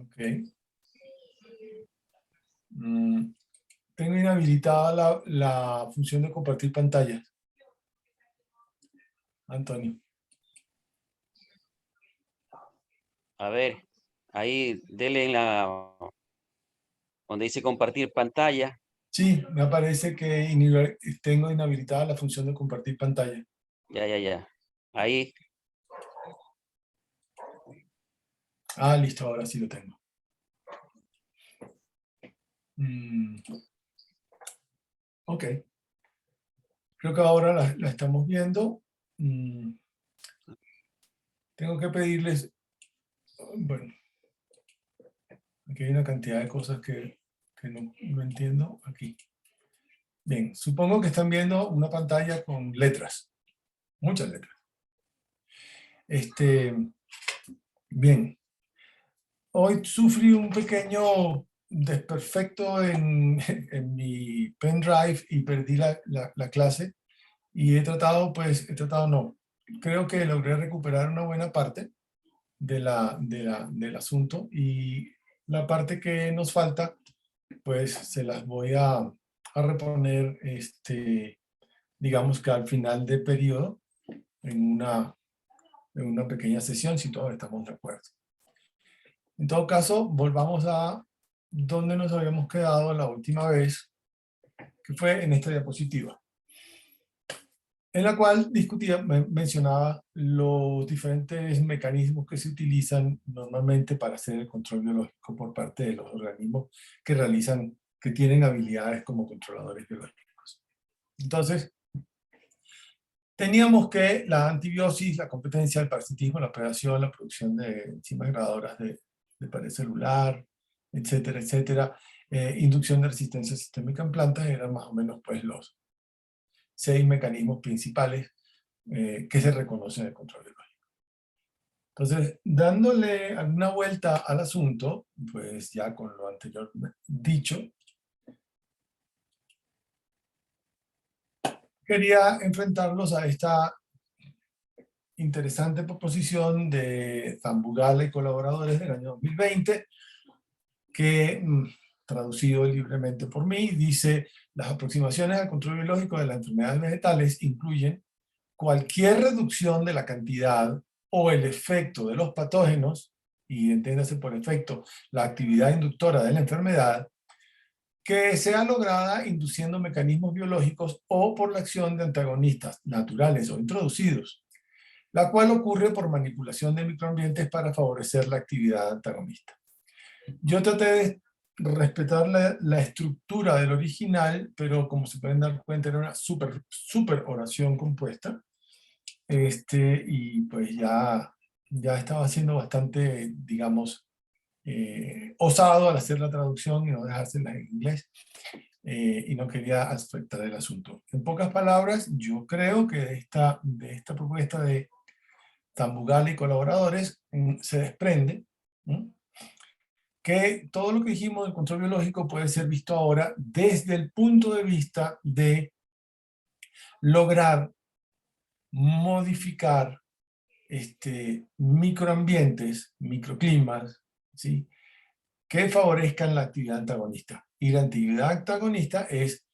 Ok. Tengo inhabilitada la función de compartir pantalla. Antonio. A ver, ahí dele en donde dice compartir pantalla. Sí, me aparece que tengo inhabilitada la función de compartir pantalla. Ya. Ahí, Ah, listo, ahora sí lo tengo. Ok. Creo que ahora la estamos viendo. Tengo que pedirles... Bueno, aquí hay una cantidad de cosas que no entiendo aquí. Bien, supongo que están viendo una pantalla con letras. Muchas letras. Bien. Hoy sufrí un pequeño desperfecto en mi pendrive y perdí la clase. Y no. Creo que logré recuperar una buena parte del asunto, y la parte que nos falta, pues se las voy a reponer, digamos que al final del periodo, en una pequeña sesión, si todos estamos de acuerdo. En todo caso, volvamos a donde nos habíamos quedado la última vez, que fue en esta diapositiva, en la cual mencionaba los diferentes mecanismos que se utilizan normalmente para hacer el control biológico por parte de los organismos que tienen habilidades como controladores biológicos. Entonces, teníamos que la antibiosis, la competencia, el parasitismo, la predación, la producción de enzimas degradadoras de pared celular, etcétera, etcétera, inducción de resistencia sistémica en plantas, eran más o menos pues los 6 mecanismos principales que se reconocen en el control biológico. Entonces, dándole alguna vuelta al asunto, pues ya con lo anterior dicho, quería enfrentarlos a esta interesante proposición de Zambugala y colaboradores del año 2020, que, traducido libremente por mí, dice: las aproximaciones al control biológico de las enfermedades vegetales incluyen cualquier reducción de la cantidad o el efecto de los patógenos, y entiéndase por efecto la actividad inductora de la enfermedad, que sea lograda induciendo mecanismos biológicos o por la acción de antagonistas naturales o introducidos, la cual ocurre por manipulación de microambientes para favorecer la actividad antagonista. Yo traté de respetar la estructura del original, pero como se pueden dar cuenta era una super oración compuesta, y pues ya estaba siendo bastante, digamos, osado al hacer la traducción y no dejársela en inglés, y no quería afectar el asunto. En pocas palabras, yo creo que de esta propuesta de Zambugala y colaboradores se desprende que todo lo que dijimos del control biológico puede ser visto ahora desde el punto de vista de lograr modificar microambientes, microclimas, ¿sí?, que favorezcan la actividad antagonista. Y la actividad antagonista es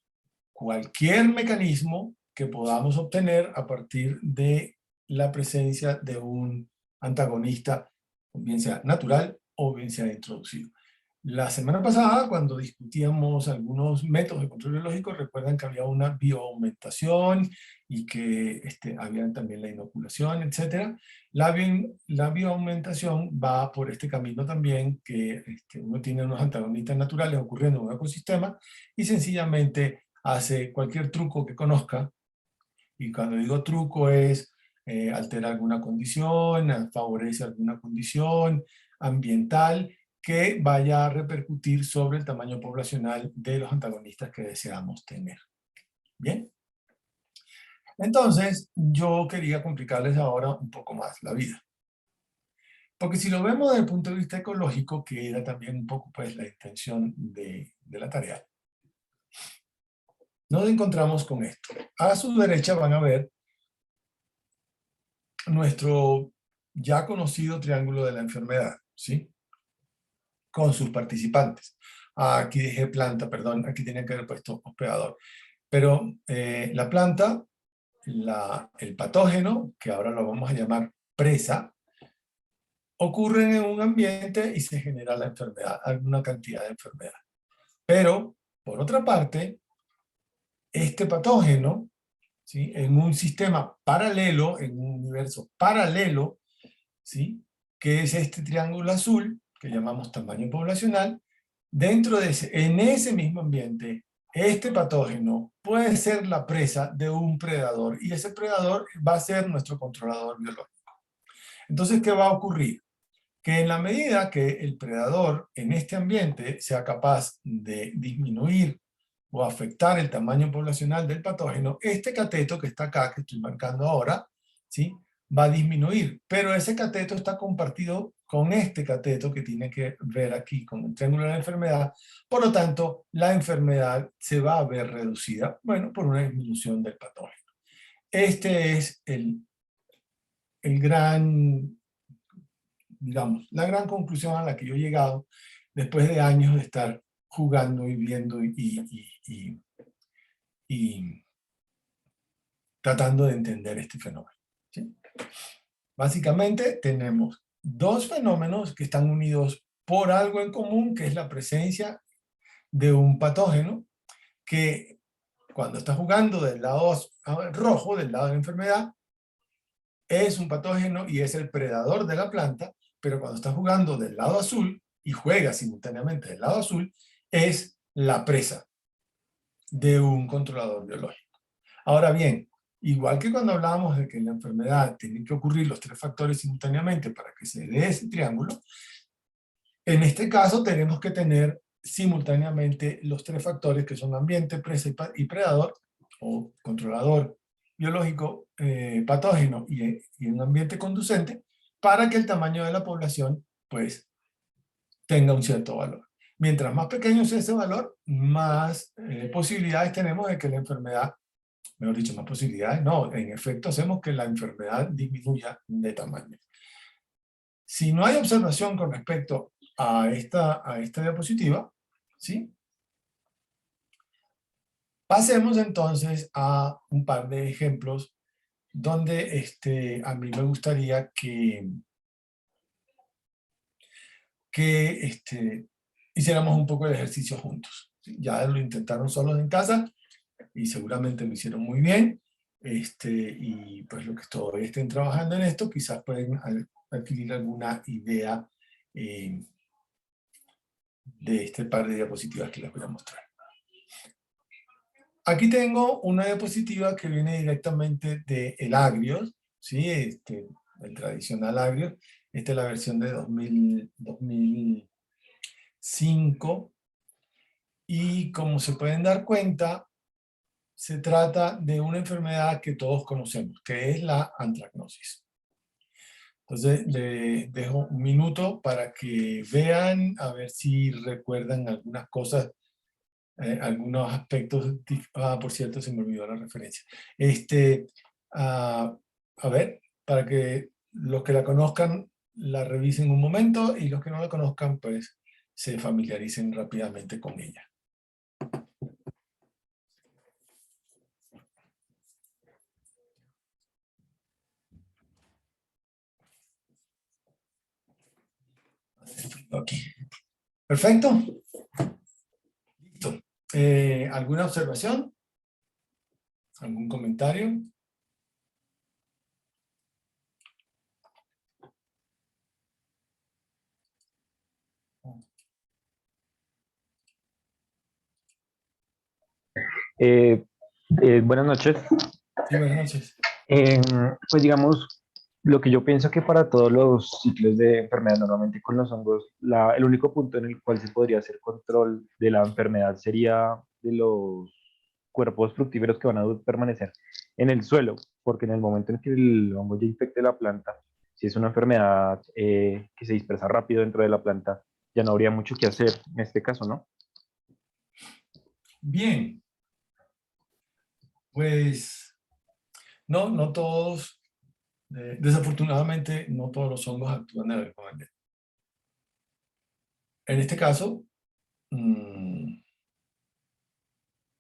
cualquier mecanismo que podamos obtener a partir de la presencia de un antagonista, bien sea natural o bien sea introducido. La semana pasada, cuando discutíamos algunos métodos de control biológico, recuerdan que había una bioaumentación y que había también la inoculación, etc. La bioaumentación va por este camino también, que uno tiene unos antagonistas naturales ocurriendo en un ecosistema y sencillamente hace cualquier truco que conozca, y cuando digo truco es altera alguna condición, favorece alguna condición ambiental que vaya a repercutir sobre el tamaño poblacional de los antagonistas que deseamos tener. ¿Bien? Entonces, yo quería complicarles ahora un poco más la vida. Porque si lo vemos desde el punto de vista ecológico, que era también un poco pues la intención de la tarea, nos encontramos con esto. A su derecha van a ver nuestro ya conocido triángulo de la enfermedad, ¿sí? con sus participantes. Aquí dije planta, perdón, aquí tenía que haber puesto hospedador. Pero la planta, el patógeno, que ahora lo vamos a llamar presa, ocurren en un ambiente y se genera la enfermedad, alguna cantidad de enfermedad. Pero, por otra parte, este patógeno, ¿sí?, en un sistema paralelo, en un universo paralelo, ¿sí?, que es este triángulo azul, que llamamos tamaño poblacional, dentro de en ese mismo ambiente, este patógeno puede ser la presa de un predador, y ese predador va a ser nuestro controlador biológico. Entonces, ¿qué va a ocurrir? Que en la medida que el predador en este ambiente sea capaz de disminuir o afectar el tamaño poblacional del patógeno, este cateto que está acá, que estoy marcando ahora, ¿sí?, va a disminuir, pero ese cateto está compartido con este cateto que tiene que ver aquí con el triángulo de la enfermedad. Por lo tanto, la enfermedad se va a ver reducida, bueno, por una disminución del patógeno. Este es el gran, digamos, la gran conclusión a la que yo he llegado después de años de estar jugando y viendo y tratando de entender este fenómeno, ¿sí? Básicamente tenemos dos fenómenos que están unidos por algo en común, que es la presencia de un patógeno que, cuando está jugando del lado rojo, del lado de la enfermedad, es un patógeno y es el predador de la planta, pero cuando está jugando del lado azul y juega simultáneamente del lado azul, es la presa de un controlador biológico. Ahora bien, igual que cuando hablábamos de que en la enfermedad tienen que ocurrir los tres factores simultáneamente para que se dé ese triángulo, en este caso tenemos que tener simultáneamente los tres factores que son ambiente, presa y predador, o controlador biológico, patógeno y un ambiente conducente, para que el tamaño de la población pues tenga un cierto valor. Mientras más pequeño sea ese valor, más posibilidades tenemos de que la enfermedad, mejor dicho, más posibilidades, no, en efecto hacemos que la enfermedad disminuya de tamaño. Si no hay observación con respecto a esta diapositiva, ¿sí?, pasemos entonces a un par de ejemplos donde a mí me gustaría que hiciéramos un poco de ejercicio juntos, ¿sí? Ya lo intentaron solos en casa y seguramente lo hicieron muy bien, y pues los que todavía estén trabajando en esto quizás pueden adquirir alguna idea de este par de diapositivas que les voy a mostrar. Aquí tengo una diapositiva que viene directamente de el Agrios, ¿sí? El tradicional Agrios. Esta es la versión de 2005. Y como se pueden dar cuenta, se trata de una enfermedad que todos conocemos, que es la antracnosis. Entonces, les dejo un minuto para que vean, a ver si recuerdan algunas cosas, algunos aspectos. Por cierto, se me olvidó la referencia. A ver, para que los que la conozcan la revisen un momento y los que no la conozcan, pues se familiaricen rápidamente con ella. Aquí. Perfecto. Listo. ¿Alguna observación? ¿Algún comentario? Buenas noches. Sí, buenas noches. Pues digamos, lo que yo pienso que para todos los ciclos de enfermedad, normalmente con los hongos, el único punto en el cual se podría hacer control de la enfermedad sería de los cuerpos fructíferos que van a permanecer en el suelo, porque en el momento en que el hongo ya infecte la planta, si es una enfermedad que se dispersa rápido dentro de la planta, ya no habría mucho que hacer en este caso, ¿no? Bien. Pues no todos, desafortunadamente, no todos los hongos actúan de la misma manera. En este caso,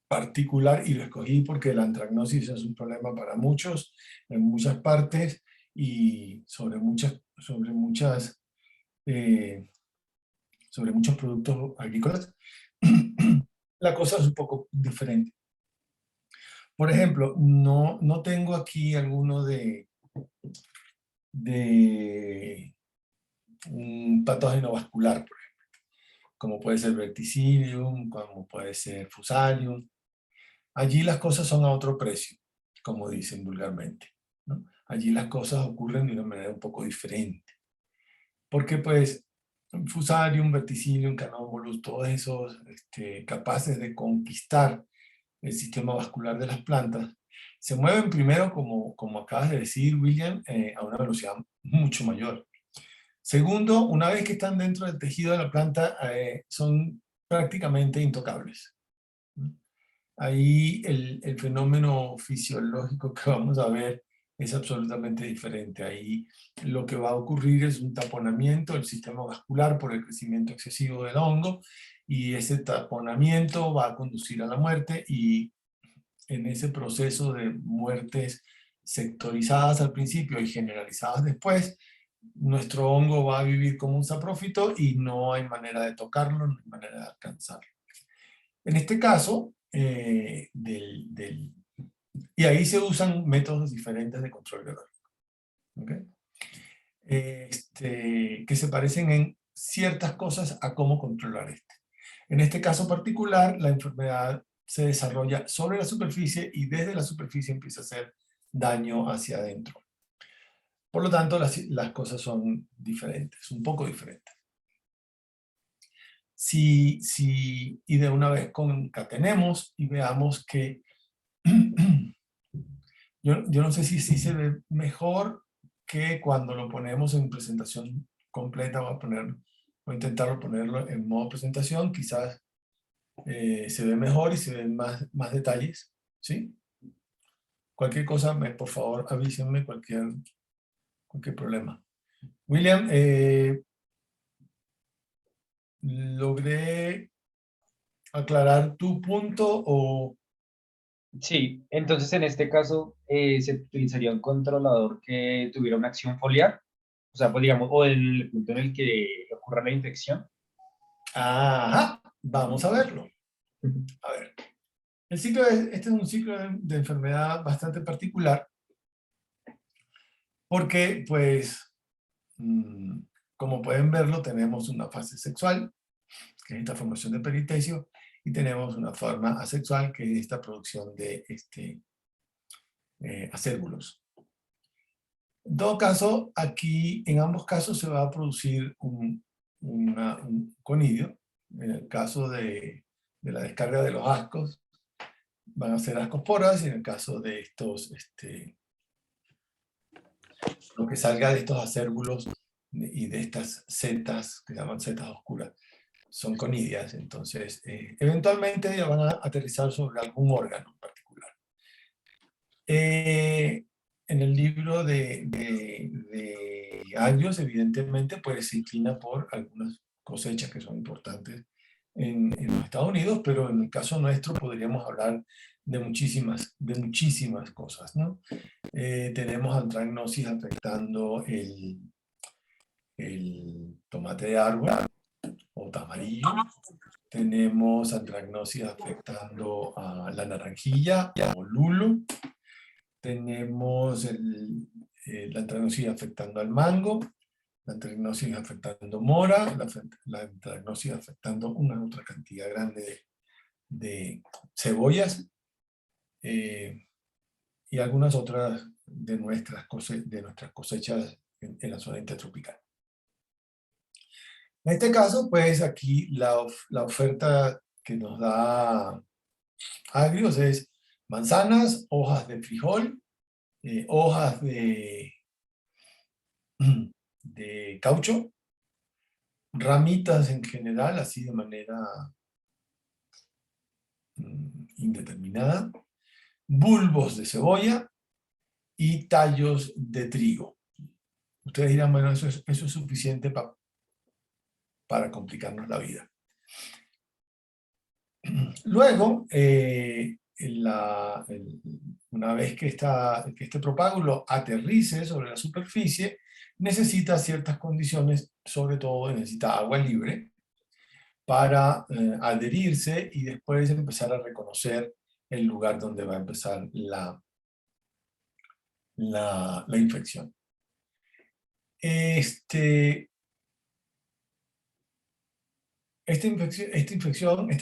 particular, y lo escogí porque la antracnosis es un problema para muchos, en muchas partes, y sobre muchos productos agrícolas, la cosa es un poco diferente. Por ejemplo, no tengo aquí alguno de un patógeno vascular, por ejemplo, como puede ser Verticillium, como puede ser Fusarium. Allí las cosas son a otro precio, como dicen vulgarmente, ¿no? Allí las cosas ocurren de una manera un poco diferente. Porque pues Fusarium, Verticillium, Canombolus, todos esos capaces de conquistar el sistema vascular de las plantas, se mueven primero, como acabas de decir, William, a una velocidad mucho mayor. Segundo, una vez que están dentro del tejido de la planta, son prácticamente intocables. Ahí el fenómeno fisiológico que vamos a ver es absolutamente diferente. Ahí lo que va a ocurrir es un taponamiento del sistema vascular por el crecimiento excesivo del hongo, y ese taponamiento va a conducir a la muerte, y en ese proceso de muertes sectorizadas al principio y generalizadas después, nuestro hongo va a vivir como un saprófito y no hay manera de tocarlo, no hay manera de alcanzarlo. En este caso, y ahí se usan métodos diferentes de control biológico, ¿okay? Que se parecen en ciertas cosas a cómo controlar este. En este caso particular, la enfermedad se desarrolla sobre la superficie y desde la superficie empieza a hacer daño hacia adentro. Por lo tanto, las cosas son diferentes, un poco diferentes. Y de una vez concatenemos y veamos que yo no sé si se ve mejor que cuando lo ponemos en presentación completa. Voy a intentar ponerlo en modo presentación, quizás se ve mejor y se ven más detalles, ¿sí? Cualquier cosa, por favor, avísenme cualquier problema. William, ¿logré aclarar tu punto o...? Sí, entonces en este caso se utilizaría un controlador que tuviera una acción foliar, o sea, pues digamos, o en el punto en el que ocurra la infección. Ajá, vamos a verlo. A ver, este es un ciclo de enfermedad bastante particular, porque, pues, como pueden verlo, tenemos una fase sexual, que es esta formación de peritecio, y tenemos una forma asexual, que es esta producción de acérbulos. En todo caso, aquí, en ambos casos, se va a producir un conidio. En el caso de la descarga de los ascos, van a ser ascosporas, y en el caso de estos, lo que salga de estos acérbulos y de estas setas, que se llaman setas oscuras, son conidias. Entonces, eventualmente ya van a aterrizar sobre algún órgano en particular. En el libro de Agrios, evidentemente, pues se inclina por algunas cosechas que son importantes en los Estados Unidos, pero en el caso nuestro podríamos hablar de muchísimas cosas, ¿no? Tenemos antracnosis afectando el tomate de árbol o tamarillo. Tenemos antracnosis afectando a la naranjilla o lulo. Tenemos la antracnosis afectando al mango, la antracnosis afectando mora, la antracnosis afectando una otra cantidad grande de cebollas, y algunas otras de nuestras cosechas en la zona intertropical. En este caso, pues aquí la oferta que nos da Agrios es manzanas, hojas de frijol, hojas de caucho, ramitas en general, así de manera indeterminada, bulbos de cebolla y tallos de trigo. Ustedes dirán, bueno, eso es suficiente para complicarnos la vida. Luego, una vez que este propágulo aterrice sobre la superficie, necesita ciertas condiciones, sobre todo necesita agua libre para adherirse y después empezar a reconocer el lugar donde va a empezar la infección. Esta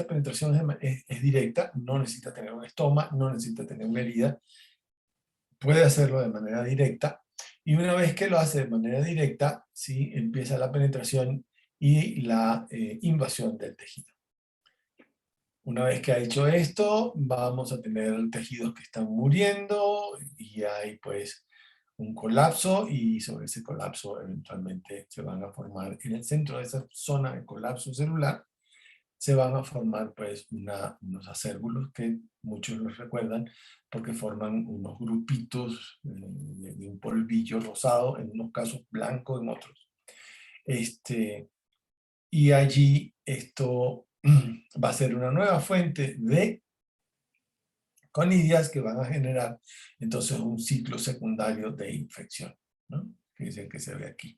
penetración es directa, no necesita tener un estoma, no necesita tener una herida, puede hacerlo de manera directa, y una vez que lo hace de manera directa, ¿sí?, empieza la penetración y la invasión del tejido. Una vez que ha hecho esto, vamos a tener tejidos que están muriendo y hay pues un colapso, y sobre ese colapso eventualmente se van a formar, en el centro de esa zona de colapso celular, se van a formar pues unos acérbulos que muchos los recuerdan porque forman unos grupitos de un polvillo rosado, en unos casos blanco en otros. Y allí esto va a ser una nueva fuente de conidias que van a generar entonces un ciclo secundario de infección, ¿no? Que es el que se ve aquí,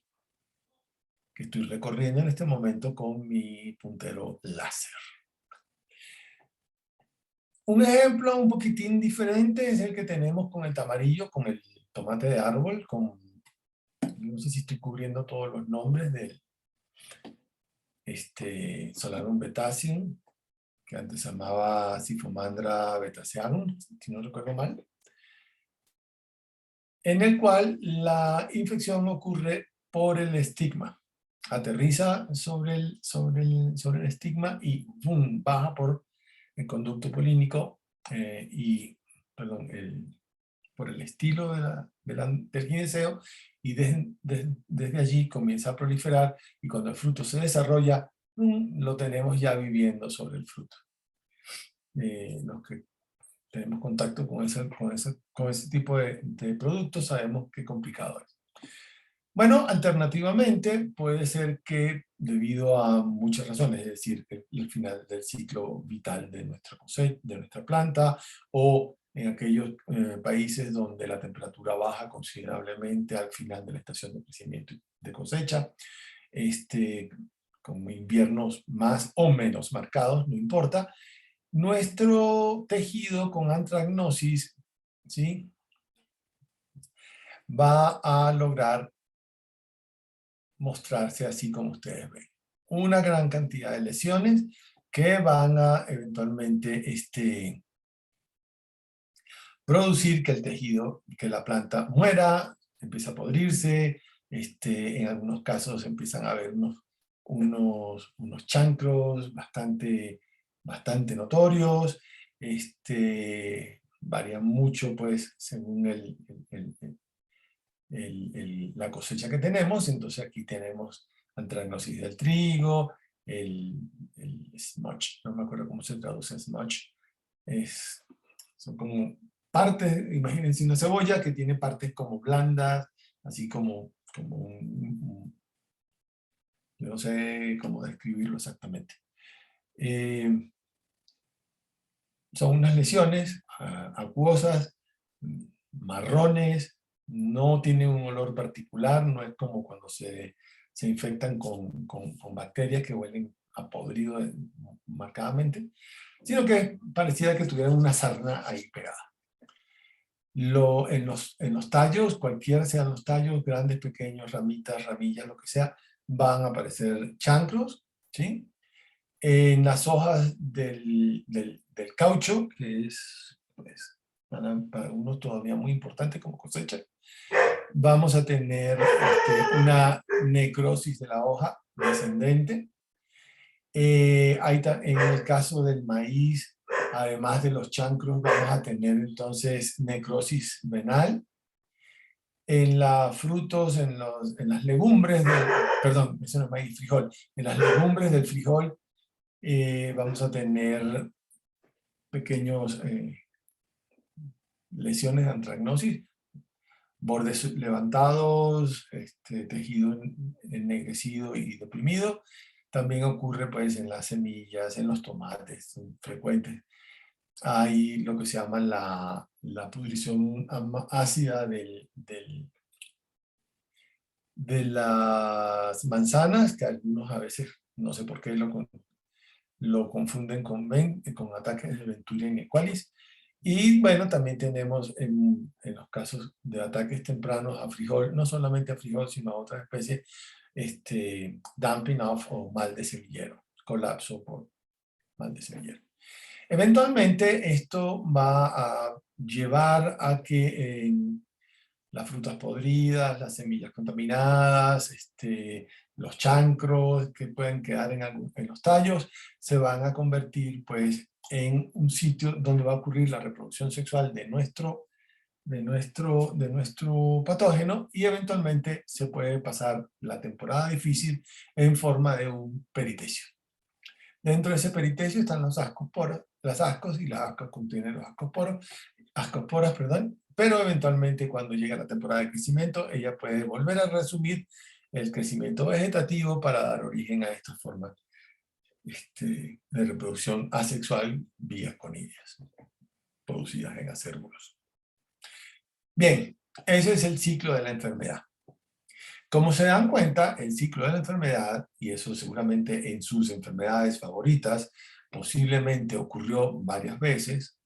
que estoy recorriendo en este momento con mi puntero láser. Un ejemplo un poquitín diferente es el que tenemos con el tamarillo, con el tomate de árbol, no sé si estoy cubriendo todos los nombres del Solarum betaceum, que antes se llamaba Sifomandra betaceanum, si no recuerdo mal, en el cual la infección ocurre por el estigma. Aterriza sobre el estigma y ¡boom!, baja por el conducto polínico por el estilo del gineceo, y desde allí comienza a proliferar, y cuando el fruto se desarrolla, lo tenemos ya viviendo sobre el fruto. Los que tenemos contacto con ese tipo de productos sabemos qué complicado es. Bueno, alternativamente puede ser que debido a muchas razones, es decir, el final del ciclo vital de nuestra cosecha, de nuestra planta, o en aquellos países donde la temperatura baja considerablemente al final de la estación de crecimiento y de cosecha, con inviernos más o menos marcados, no importa, nuestro tejido con antragnosis, ¿sí?, va a lograr mostrarse así como ustedes ven. Una gran cantidad de lesiones que van a eventualmente producir que el tejido, que la planta muera, empieza a podrirse, en algunos casos empiezan a haber unos chancros bastante notorios, varían mucho pues según la cosecha que tenemos. Entonces aquí tenemos antragnosis del trigo, el smudge, no me acuerdo cómo se traduce smudge, son como partes, imagínense una cebolla que tiene partes como blandas, así como yo no sé cómo describirlo exactamente. Son unas lesiones acuosas, marrones, no tienen un olor particular, no es como cuando se infectan con bacterias que huelen a podrido marcadamente, sino que pareciera que tuvieran una sarna ahí pegada. En los tallos, cualquiera sean los tallos, grandes, pequeños, ramitas, ramillas, lo que sea, van a aparecer chancros, ¿sí? En las hojas del caucho, que es pues, para unos todavía muy importante como cosecha, vamos a tener una necrosis de la hoja descendente. En el caso del maíz, además de los chancros, vamos a tener entonces necrosis venal. En los frutos, en las legumbres, perdón, eso no es maíz, frijol. En las legumbres del frijol vamos a tener pequeños lesiones de antragnosis, bordes levantados, tejido ennegrecido y deprimido. También ocurre pues en las semillas, en los tomates, son frecuentes. Hay lo que se llama la pudrición ácida de las manzanas, que algunos a veces, no sé por qué, lo confunden con ataques de Venturi equalis. Y bueno, también tenemos en los casos de ataques tempranos a frijol, no solamente a frijol, sino a otras especies, dumping off o mal de semillero, colapso por mal de semillero. Eventualmente esto va a llevar a que las frutas podridas, las semillas contaminadas, los chancros que pueden quedar en los tallos, se van a convertir pues en un sitio donde va a ocurrir la reproducción sexual de nuestro patógeno, y eventualmente se puede pasar la temporada difícil en forma de un peritecio. Dentro de ese peritecio están los ascosporas, las ascos, y las ascos contienen los ascosporas, pero eventualmente cuando llega la temporada de crecimiento, ella puede volver a resumir el crecimiento vegetativo para dar origen a estas formas de reproducción asexual vía conillas, producidas en acérbulos. Bien, ese es el ciclo de la enfermedad. Como se dan cuenta, el ciclo de la enfermedad, y eso seguramente en sus enfermedades favoritas, posiblemente ocurrió varias veces,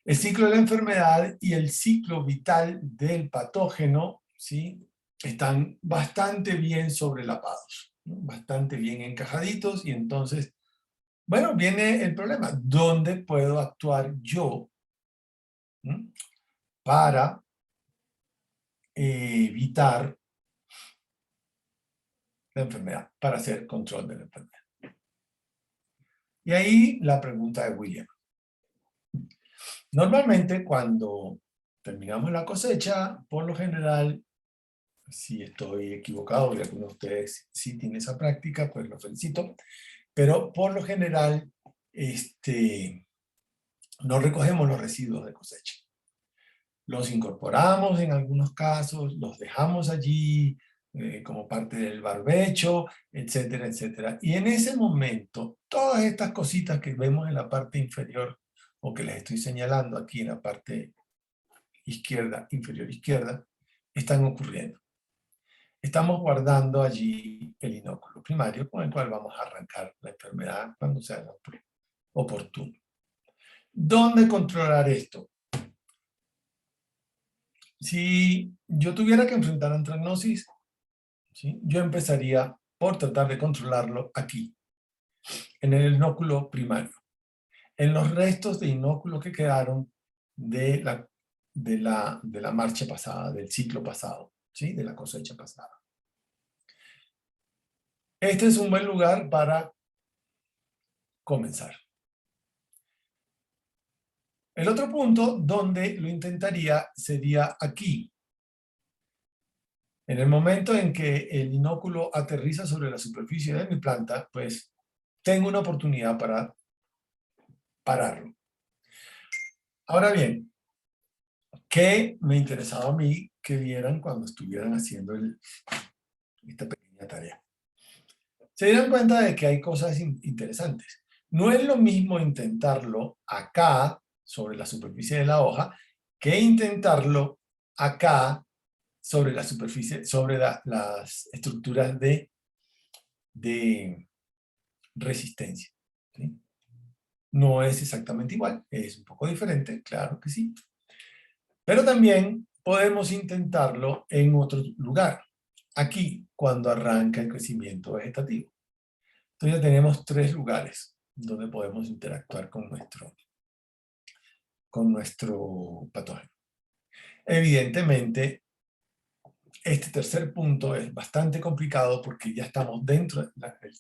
el ciclo de la enfermedad y el ciclo vital del patógeno, ¿sí?, están bastante bien sobrelapados, ¿no?, bastante bien encajaditos, y entonces, bueno, viene el problema. ¿Dónde puedo actuar yo, ¿no?, para evitar la enfermedad, para hacer control de la enfermedad? Y ahí la pregunta de William. Normalmente cuando terminamos la cosecha, por lo general, si estoy equivocado y alguno de ustedes sí tiene esa práctica, pues lo felicito, pero por lo general no recogemos los residuos de cosecha. Los incorporamos en algunos casos, los dejamos allí como parte del barbecho, etcétera, etcétera. Y en ese momento, todas estas cositas que vemos en la parte inferior, o que les estoy señalando aquí en la parte izquierda, inferior izquierda, están ocurriendo. Estamos guardando allí el inóculo primario con el cual vamos a arrancar la enfermedad cuando sea oportuno. ¿Dónde controlar esto? Si yo tuviera que enfrentar antracnosis, ¿sí?, yo empezaría por tratar de controlarlo aquí, en el inóculo primario, en los restos de inóculo que quedaron de la marcha pasada, del ciclo pasado, ¿sí?, de la cosecha pasada. Este es un buen lugar para comenzar. El otro punto donde lo intentaría sería aquí. En el momento en que el inóculo aterriza sobre la superficie de mi planta, pues tengo una oportunidad para pararlo. Ahora bien, ¿qué me interesaba a mí que vieran cuando estuvieran haciendo esta pequeña tarea? Se dieron cuenta de que hay cosas interesantes. No es lo mismo intentarlo acá, sobre la superficie de la hoja, que intentarlo acá, sobre la superficie, sobre las estructuras de resistencia, ¿sí? No es exactamente igual, es un poco diferente, claro que sí. Pero también podemos intentarlo en otro lugar, aquí, cuando arranca el crecimiento vegetativo. Entonces ya tenemos 3 lugares donde podemos interactuar con nuestro patógeno. Evidentemente, este tercer punto es bastante complicado porque ya estamos dentro,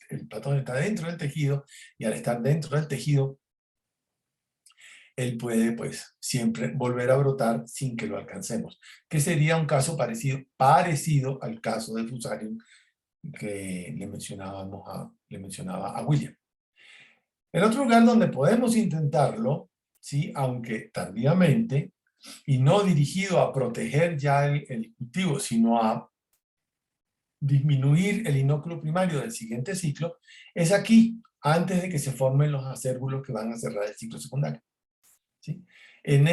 el patógeno está dentro del tejido, y al estar dentro del tejido, él puede pues siempre volver a brotar sin que lo alcancemos, que sería un caso parecido al caso del Fusarium que le mencionaba a William. El otro lugar donde podemos intentarlo, ¿sí?, aunque tardíamente, y no dirigido a proteger ya el cultivo, sino a disminuir el inóculo primario del siguiente ciclo es aquí, antes de que se formen los acérbulos que van a cerrar el ciclo secundario. ¿Sí? En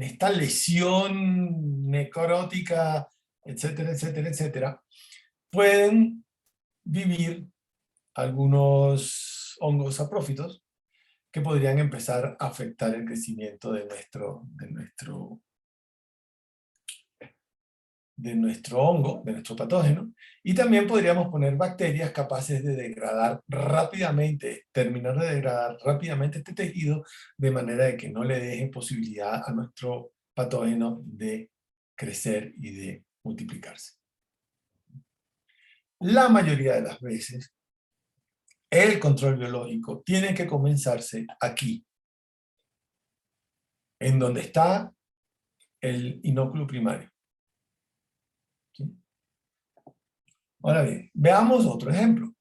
esta lesión necrótica, etcétera, etcétera, etcétera, pueden vivir algunos hongos saprófitos que podrían empezar a afectar el crecimiento de nuestro hongo, de nuestro patógeno, y también podríamos poner bacterias capaces de degradar rápidamente, terminar de degradar rápidamente este tejido, de manera de que no le deje posibilidad a nuestro patógeno de crecer y de multiplicarse. La mayoría de las veces, el control biológico tiene que comenzarse aquí, en donde está el inóculo primario. ¿Sí? Ahora bien, veamos otro ejemplo.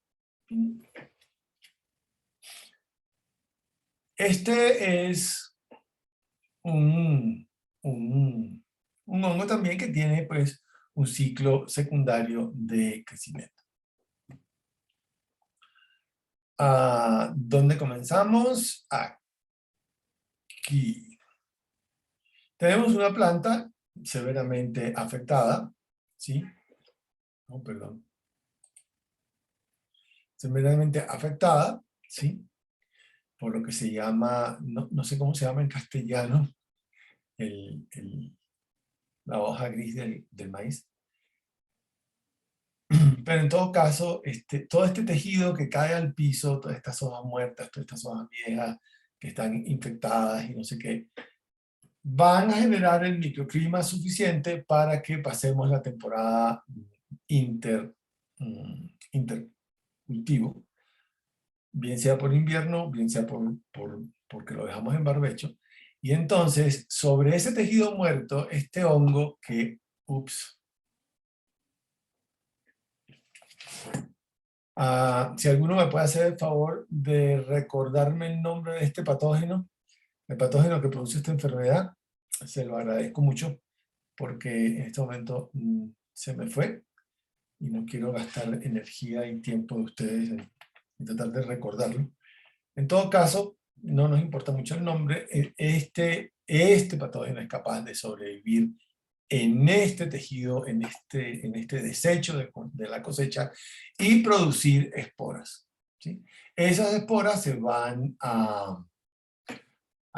Este es un hongo también que tiene pues un ciclo secundario de crecimiento. ¿Dónde comenzamos? Aquí. Tenemos una planta severamente afectada, ¿sí? Oh, perdón. Severamente afectada, ¿sí? Por lo que se llama, no sé cómo se llama en castellano, la hoja gris del maíz. Pero en todo caso, todo este tejido que cae al piso, todas estas hojas muertas, todas estas hojas viejas que están infectadas y no sé qué, van a generar el microclima suficiente para que pasemos la temporada intercultivo, bien sea por invierno, bien sea porque lo dejamos en barbecho. Y entonces, sobre ese tejido muerto, este hongo que, si alguno me puede hacer el favor de recordarme el nombre de este patógeno, el patógeno que produce esta enfermedad, se lo agradezco mucho, porque en este momento se me fue y no quiero gastar energía y tiempo de ustedes en tratar de recordarlo. En todo caso, no nos importa mucho el nombre, este patógeno es capaz de sobrevivir en este tejido, en este desecho de la cosecha y producir esporas, ¿sí? Esas esporas se van a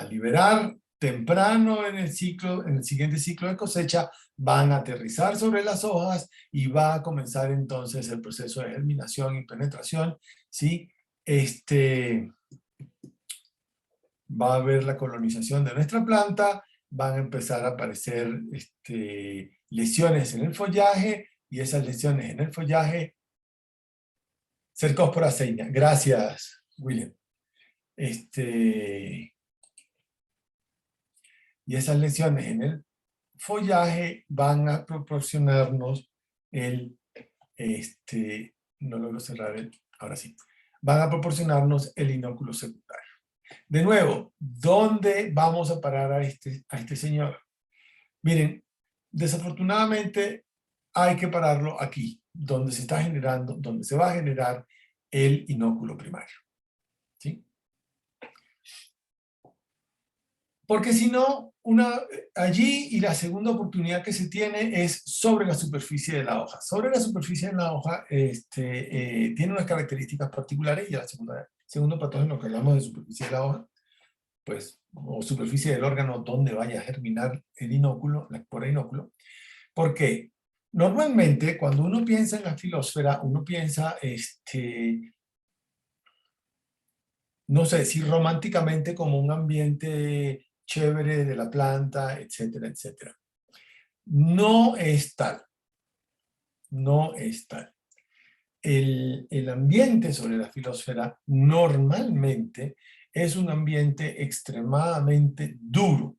liberar temprano en el siguiente ciclo de cosecha, van a aterrizar sobre las hojas y va a comenzar entonces el proceso de germinación y penetración, ¿sí? Va a haber la colonización de nuestra planta, van a empezar a aparecer lesiones en el follaje, y esas lesiones en el follaje, Cercospora ceinia. Gracias, William. Y esas lesiones en el follaje van a proporcionarnos no logro cerrar ahora sí, van a proporcionarnos el inóculo secundario. De nuevo, ¿dónde vamos a parar a este señor? Miren, desafortunadamente hay que pararlo aquí, donde se está generando, donde se va a generar el inóculo primario, ¿sí? Porque si no, allí, y la segunda oportunidad que se tiene es sobre la superficie de la hoja. Sobre la superficie de la hoja tiene unas características particulares, y el segundo patógeno que hablamos de superficie de la hoja, pues, o superficie del órgano donde vaya a germinar el inóculo, la espora inóculo. Porque normalmente cuando uno piensa en la filósfera, uno piensa, no sé, si románticamente como un ambiente chévere de la planta, etcétera, etcétera. No es tal. No es tal. El ambiente sobre la filósfera normalmente es un ambiente extremadamente duro,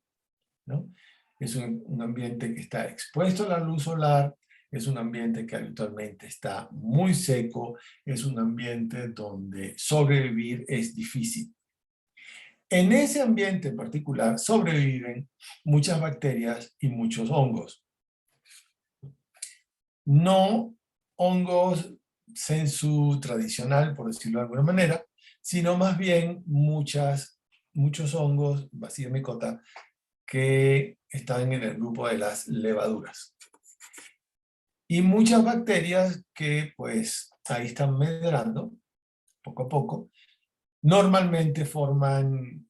¿no? Es un ambiente que está expuesto a la luz solar, es un ambiente que habitualmente está muy seco, es un ambiente donde sobrevivir es difícil. En ese ambiente en particular sobreviven muchas bacterias y muchos hongos. no hongos sensu tradicional, por decirlo de alguna manera, sino más bien muchos hongos, Bacilla micota, que están en el grupo de las levaduras. Y muchas bacterias que pues ahí están medrando, poco a poco, normalmente forman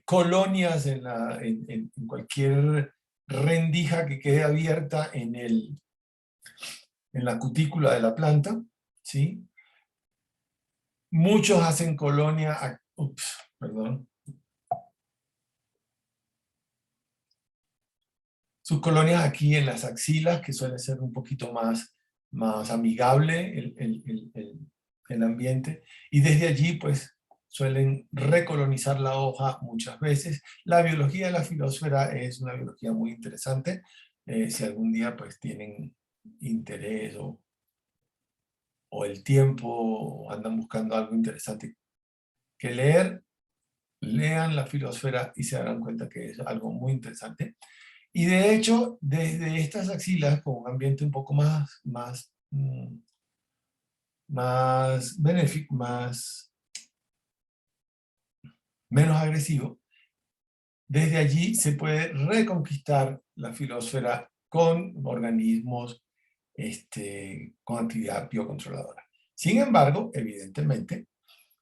colonias en cualquier rendija que quede abierta en la cutícula de la planta, ¿sí? Muchos hacen colonia, sus colonias aquí en las axilas, que suele ser un poquito más amigable el ambiente, y desde allí pues suelen recolonizar la hoja muchas veces. La biología de la filosfera es una biología muy interesante. Si algún día pues tienen interés o el tiempo, o andan buscando algo interesante que leer, lean la filosfera y se darán cuenta que es algo muy interesante. Y de hecho, desde estas axilas, con un ambiente un poco más benéfico, menos agresivo, desde allí se puede reconquistar la filosfera con organismos con actividad biocontroladora. Sin embargo, evidentemente,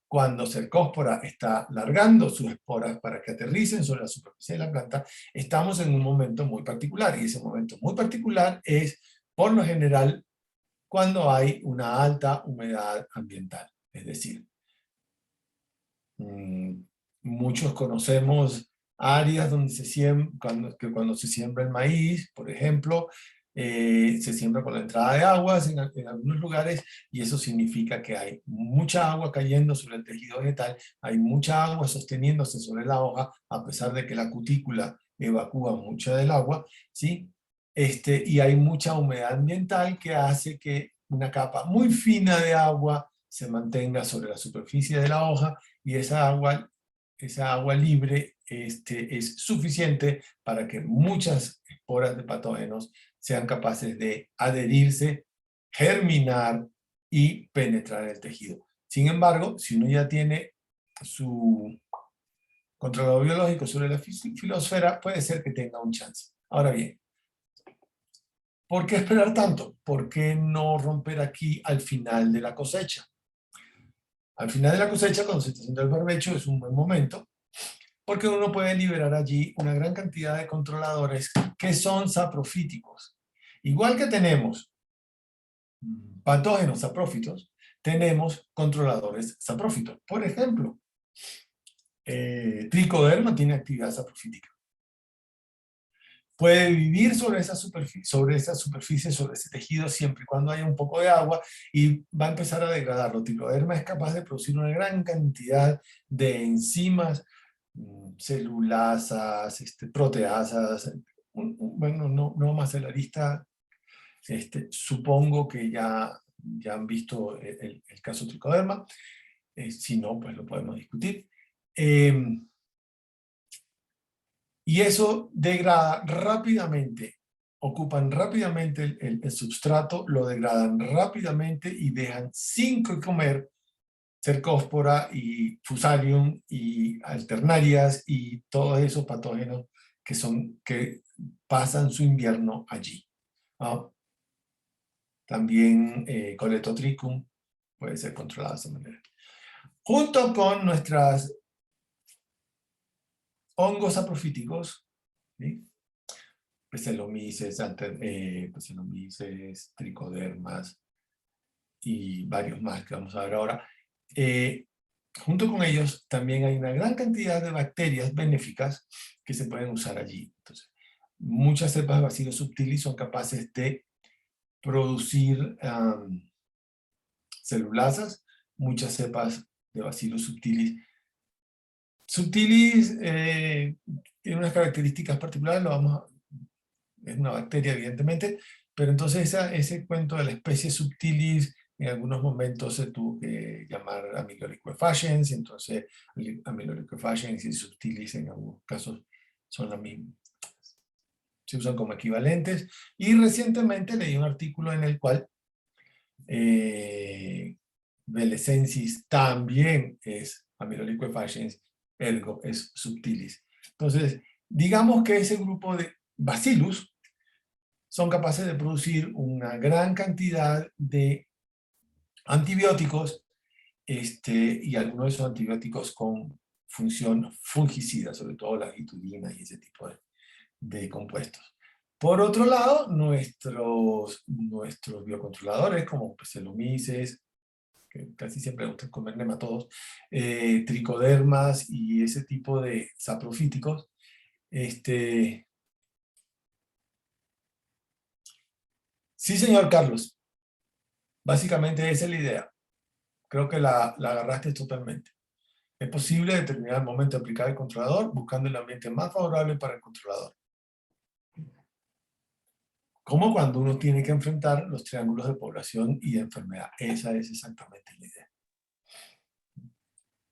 cuando Cercospora está largando sus esporas para que aterricen sobre la superficie de la planta, estamos en un momento muy particular, y ese momento muy particular es, por lo general, cuando hay una alta humedad ambiental. Es decir, muchos conocemos áreas donde cuando se siembra el maíz, por ejemplo, se siembra con la entrada de aguas en algunos lugares, y eso significa que hay mucha agua cayendo sobre el tejido vegetal, hay mucha agua sosteniéndose sobre la hoja, a pesar de que la cutícula evacúa mucha del agua, ¿sí? Y hay mucha humedad ambiental que hace que una capa muy fina de agua se mantenga sobre la superficie de la hoja, y esa agua libre es suficiente para que muchas esporas de patógenos sean capaces de adherirse, germinar y penetrar en el tejido. Sin embargo, si uno ya tiene su controlador biológico sobre la filosfera, puede ser que tenga un chance. Ahora bien, ¿por qué esperar tanto? ¿Por qué no romper aquí al final de la cosecha? Al final de la cosecha, cuando se está haciendo el barbecho, es un buen momento, porque uno puede liberar allí una gran cantidad de controladores que son saprofíticos. Igual que tenemos patógenos saprófitos, tenemos controladores saprófitos. Por ejemplo, Tricoderma tiene actividad saprofítica. Puede vivir sobre esa superficie, sobre ese tejido, siempre y cuando haya un poco de agua, y va a empezar a degradarlo. Tricoderma es capaz de producir una gran cantidad de enzimas, celulasas, proteasas. Bueno, no vamos a hacer la lista. Supongo que ya han visto el caso Tricoderma. Si no, pues lo podemos discutir. Y eso degrada rápidamente, ocupan rápidamente el substrato, lo degradan rápidamente y dejan sin comer Cercospora y Fusarium y Alternarias y todos esos patógenos que pasan su invierno allí, ¿no? También Coletotrichum puede ser controlado de esa manera. Junto con nuestras hongos saprofíticos, ¿sí? Pecelomyces, tricodermas y varios más que vamos a ver ahora. Junto con ellos también hay una gran cantidad de bacterias benéficas que se pueden usar allí. Entonces, muchas cepas de Bacillus subtilis son capaces de producir celulasas, muchas cepas de Bacillus subtilis. Subtilis tiene unas características particulares, es una bacteria evidentemente, pero entonces ese cuento de la especie subtilis en algunos momentos se tuvo que llamar Amyloliquefaciens, y entonces Amyloliquefaciens y subtilis en algunos casos son la misma. se usan como equivalentes. Y recientemente leí un artículo en el cual Belesensis también es amyloliquefaciens, ergo es subtilis. Entonces, digamos que ese grupo de Bacillus son capaces de producir una gran cantidad de antibióticos, y algunos de esos antibióticos con función fungicida, sobre todo la gitudina y ese tipo de compuestos. Por otro lado, nuestros biocontroladores, como Saccharomyces, que casi siempre gustan comer nematodos, tricodermas y ese tipo de saprofíticos, sí, señor Carlos, básicamente esa es la idea. Creo que la agarraste totalmente. Es posible determinar el momento de aplicar el controlador buscando el ambiente más favorable para el controlador. Como cuando uno tiene que enfrentar los triángulos de población y de enfermedad. Esa es exactamente la idea.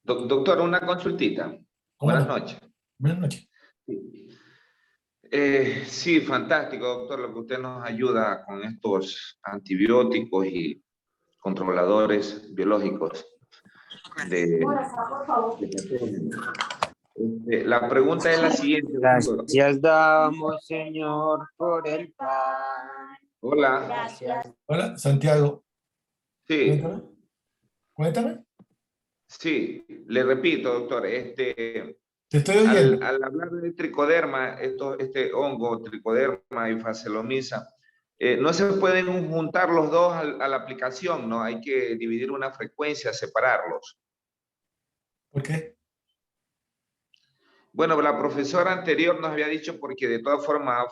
Doctor, una consultita. Buenas noches. Buenas noches. Sí, fantástico, doctor, lo que usted nos ayuda con estos antibióticos y controladores biológicos la pregunta es la siguiente. Gracias damos, Señor, por el pan. Hola. Gracias. Hola, Santiago. Sí. Cuéntame. Sí, le repito, doctor, te estoy oyendo. Al hablar de tricoderma, este hongo, tricoderma y Phaceomyces, no se pueden juntar los dos a la aplicación, ¿no? Hay que dividir una frecuencia, separarlos. ¿Por qué? Bueno, la profesora anterior nos había dicho porque de todas formas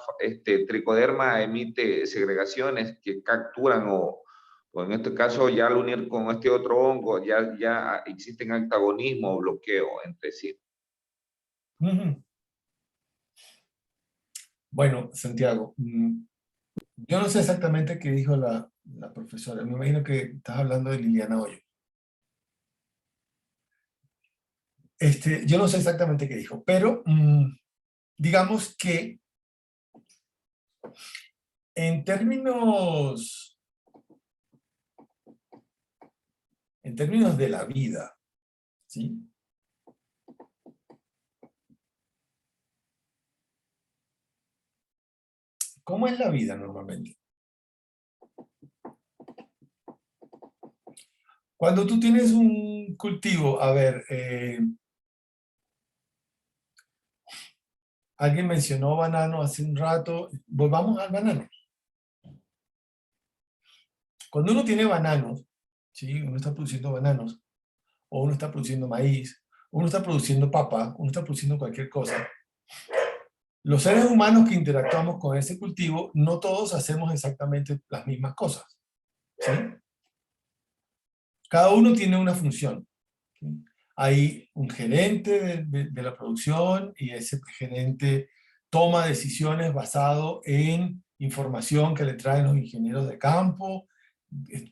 tricoderma emite segregaciones que capturan o en este caso ya al unir con este otro hongo ya existen antagonismo o bloqueo entre sí. Bueno, Santiago, yo no sé exactamente qué dijo la profesora. Me imagino que estás hablando de Liliana Hoyo. Yo no sé exactamente qué dijo, pero digamos que en términos de la vida, ¿sí? ¿Cómo es la vida normalmente? Cuando tú tienes un cultivo, a ver, alguien mencionó banano hace un rato, volvamos al banano. Cuando uno tiene bananos, ¿sí? Uno está produciendo bananos, o uno está produciendo maíz, uno está produciendo papa, uno está produciendo cualquier cosa. Los seres humanos que interactuamos con ese cultivo, no todos hacemos exactamente las mismas cosas, ¿sí? Cada uno tiene una función, ¿sí? Hay un gerente de la producción y ese gerente toma decisiones basado en información que le traen los ingenieros de campo.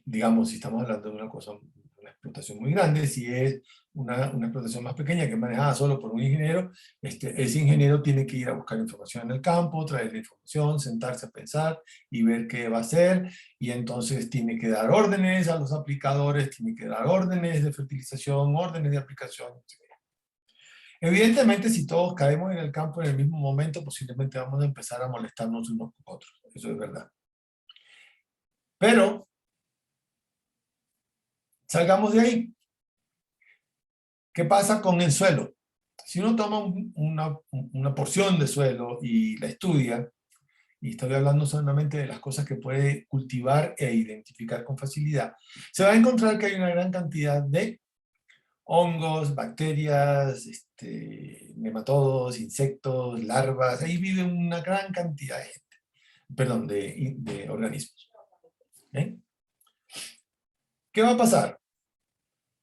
Digamos, si estamos hablando de una cosa, una explotación muy grande, si es una explotación más pequeña que es manejada solo por un ingeniero, ese ingeniero tiene que ir a buscar información en el campo, traer la información, sentarse a pensar y ver qué va a hacer, y entonces tiene que dar órdenes a los aplicadores, tiene que dar órdenes de fertilización, órdenes de aplicación, etc. Evidentemente, si todos caemos en el campo en el mismo momento, posiblemente vamos a empezar a molestarnos unos con otros, eso es verdad. Pero salgamos de ahí. ¿Qué pasa con el suelo? Si uno toma una porción de suelo y la estudia, y estoy hablando solamente de las cosas que puede cultivar e identificar con facilidad, se va a encontrar que hay una gran cantidad de hongos, bacterias, nematodos, insectos, larvas. Ahí vive una gran cantidad de gente, perdón, de organismos. ¿Eh? ¿Qué va a pasar?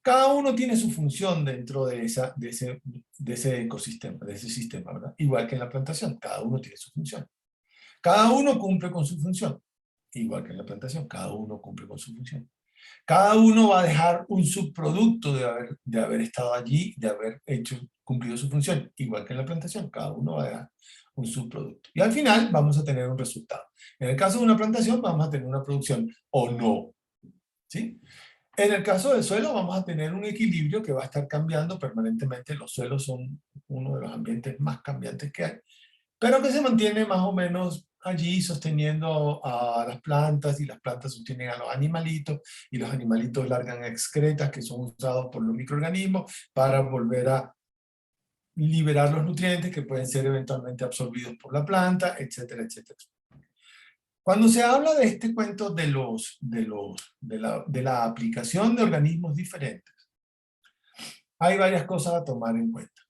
Cada uno tiene su función dentro de ese ecosistema, de ese sistema, ¿verdad? Igual que en la plantación, cada uno tiene su función. Cada uno cumple con su función. Igual que en la plantación, cada uno cumple con su función. Cada uno va a dejar un subproducto de haber estado allí, de haber hecho cumplido su función, igual que en la plantación, cada uno va a dar un subproducto. Y al final vamos a tener un resultado. En el caso de una plantación vamos a tener una producción o no, ¿sí? En el caso del suelo vamos a tener un equilibrio que va a estar cambiando permanentemente. Los suelos son uno de los ambientes más cambiantes que hay, pero que se mantiene más o menos allí sosteniendo a las plantas, y las plantas sostienen a los animalitos, y los animalitos largan excretas que son usados por los microorganismos para volver a liberar los nutrientes que pueden ser eventualmente absorbidos por la planta, etcétera, etcétera. Cuando se habla de este cuento de la aplicación de organismos diferentes, hay varias cosas a tomar en cuenta.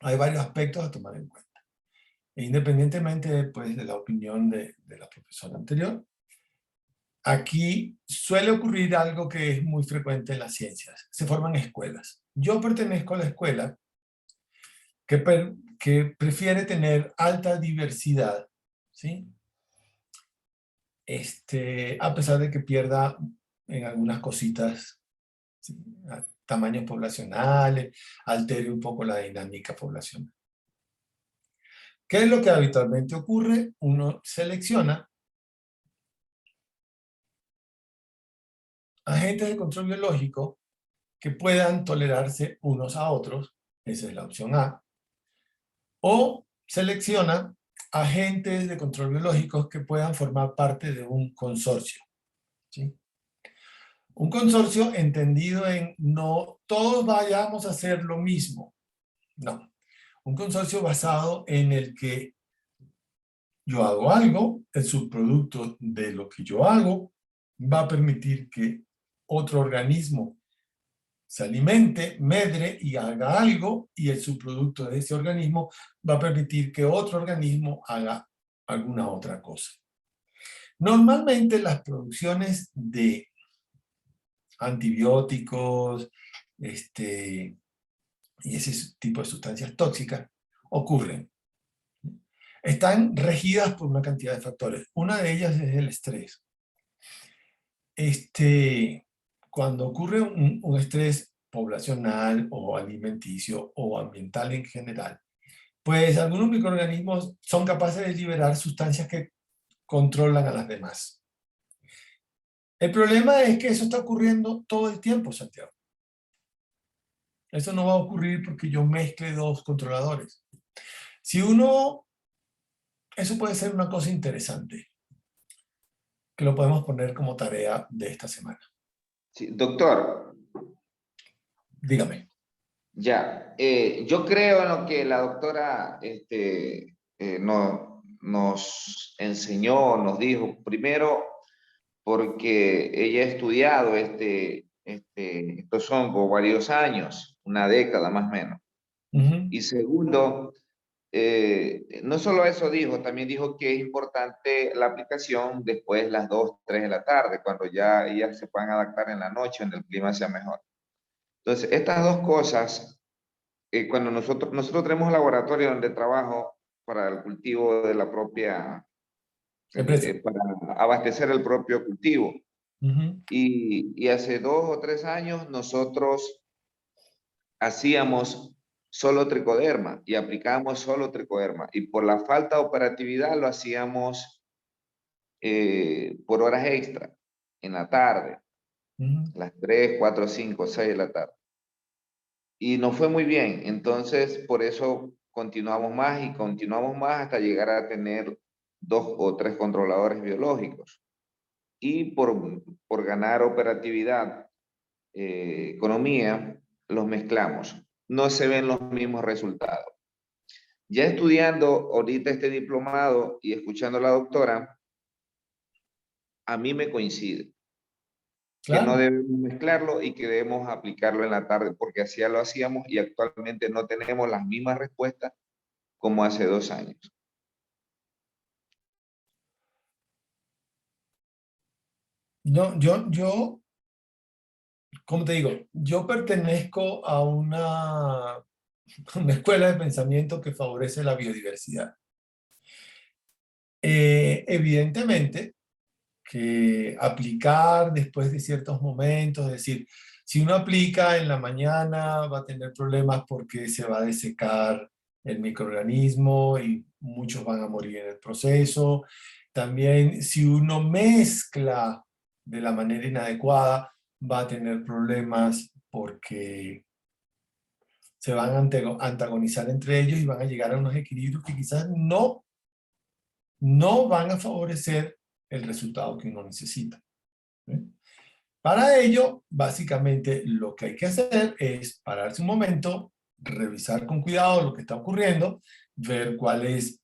Hay varios aspectos a tomar en cuenta. E independientemente pues, de la opinión de la profesora anterior, aquí suele ocurrir algo que es muy frecuente en las ciencias. Se forman escuelas. Yo pertenezco a la escuela que prefiere tener alta diversidad, ¿sí? A pesar de que pierda en algunas cositas, ¿sí? Tamaños poblacionales, altere un poco la dinámica poblacional. ¿Qué es lo que habitualmente ocurre? Uno selecciona agentes de control biológico que puedan tolerarse unos a otros, esa es la opción A, o selecciona agentes de control biológicos que puedan formar parte de un consorcio, ¿sí? Un consorcio entendido en no todos vayamos a hacer lo mismo, no. Un consorcio basado en el que yo hago algo, el subproducto de lo que yo hago va a permitir que otro organismo se alimente, medre y haga algo, y el subproducto de ese organismo va a permitir que otro organismo haga alguna otra cosa. Normalmente las producciones de antibióticos y ese tipo de sustancias tóxicas ocurren. Están regidas por una cantidad de factores. Una de ellas es el estrés. Cuando ocurre un estrés poblacional o alimenticio o ambiental en general, pues algunos microorganismos son capaces de liberar sustancias que controlan a las demás. El problema es que eso está ocurriendo todo el tiempo, Santiago. Eso no va a ocurrir porque yo mezcle dos controladores. Eso puede ser una cosa interesante, que lo podemos poner como tarea de esta semana. Sí, doctor. Dígame. Ya, yo creo en lo que la doctora nos enseñó, nos dijo, primero porque ella ha estudiado estos hongos varios años, una década más o menos. Y segundo, no solo eso dijo, también dijo que es importante la aplicación después de las 2, 3 de la tarde, cuando ya ellas se puedan adaptar en la noche, donde el clima sea mejor. Entonces, estas dos cosas, cuando nosotros tenemos un laboratorio donde trabajo para el cultivo de la propia, para abastecer el propio cultivo. Y hace 2 o 3 años nosotros hacíamos solo tricoderma y aplicábamos solo tricoderma. Y por la falta de operatividad lo hacíamos por horas extra, en la tarde, las 3, 4, 5, 6 de la tarde. Y nos fue muy bien, entonces por eso continuamos más y continuamos más hasta llegar a tener 2 o 3 controladores biológicos. Y por ganar operatividad, economía, los mezclamos. No se ven los mismos resultados. Ya estudiando ahorita este diplomado y escuchando a la doctora, a mí me coincide. Claro. Que no debemos mezclarlo y que debemos aplicarlo en la tarde, porque así ya lo hacíamos y actualmente no tenemos las mismas respuestas como hace 2 años. No, yo, como te digo, yo pertenezco a una escuela de pensamiento que favorece la biodiversidad. Evidentemente que aplicar después de ciertos momentos, es decir, si uno aplica en la mañana va a tener problemas porque se va a desecar el microorganismo y muchos van a morir en el proceso. También si uno mezcla de la manera inadecuada va a tener problemas porque se van a antagonizar entre ellos y van a llegar a unos equilibrios que quizás no van a favorecer el resultado que uno necesita. Para ello, básicamente lo que hay que hacer es pararse un momento, revisar con cuidado lo que está ocurriendo, ver cuál es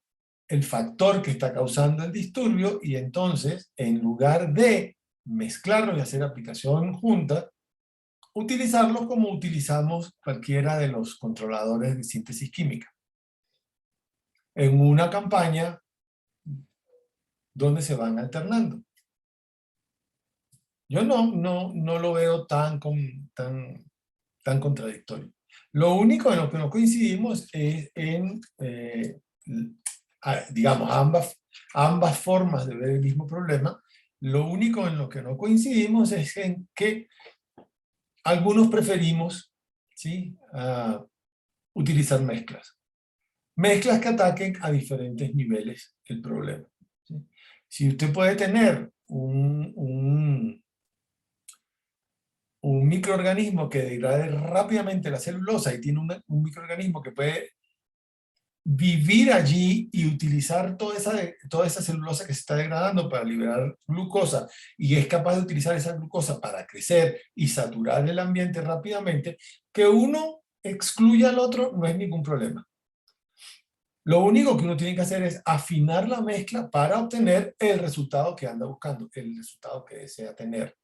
el factor que está causando el disturbio y entonces, en lugar de mezclarlos y hacer aplicación junta, utilizarlos como utilizamos cualquiera de los controladores de síntesis química. En una campaña donde se van alternando. Yo no lo veo tan contradictorio. Lo único en lo que no coincidimos es en, digamos, ambas formas de ver el mismo problema. Lo único en lo que no coincidimos es en que algunos preferimos, ¿sí?, utilizar mezclas. Mezclas que ataquen a diferentes niveles el problema, ¿sí? Si usted puede tener un microorganismo que degrade rápidamente la celulosa y tiene un microorganismo que puede vivir allí y utilizar toda esa celulosa que se está degradando para liberar glucosa y es capaz de utilizar esa glucosa para crecer y saturar el ambiente rápidamente, que uno excluya al otro no es ningún problema. Lo único que uno tiene que hacer es afinar la mezcla para obtener el resultado que anda buscando, el resultado que desea tener,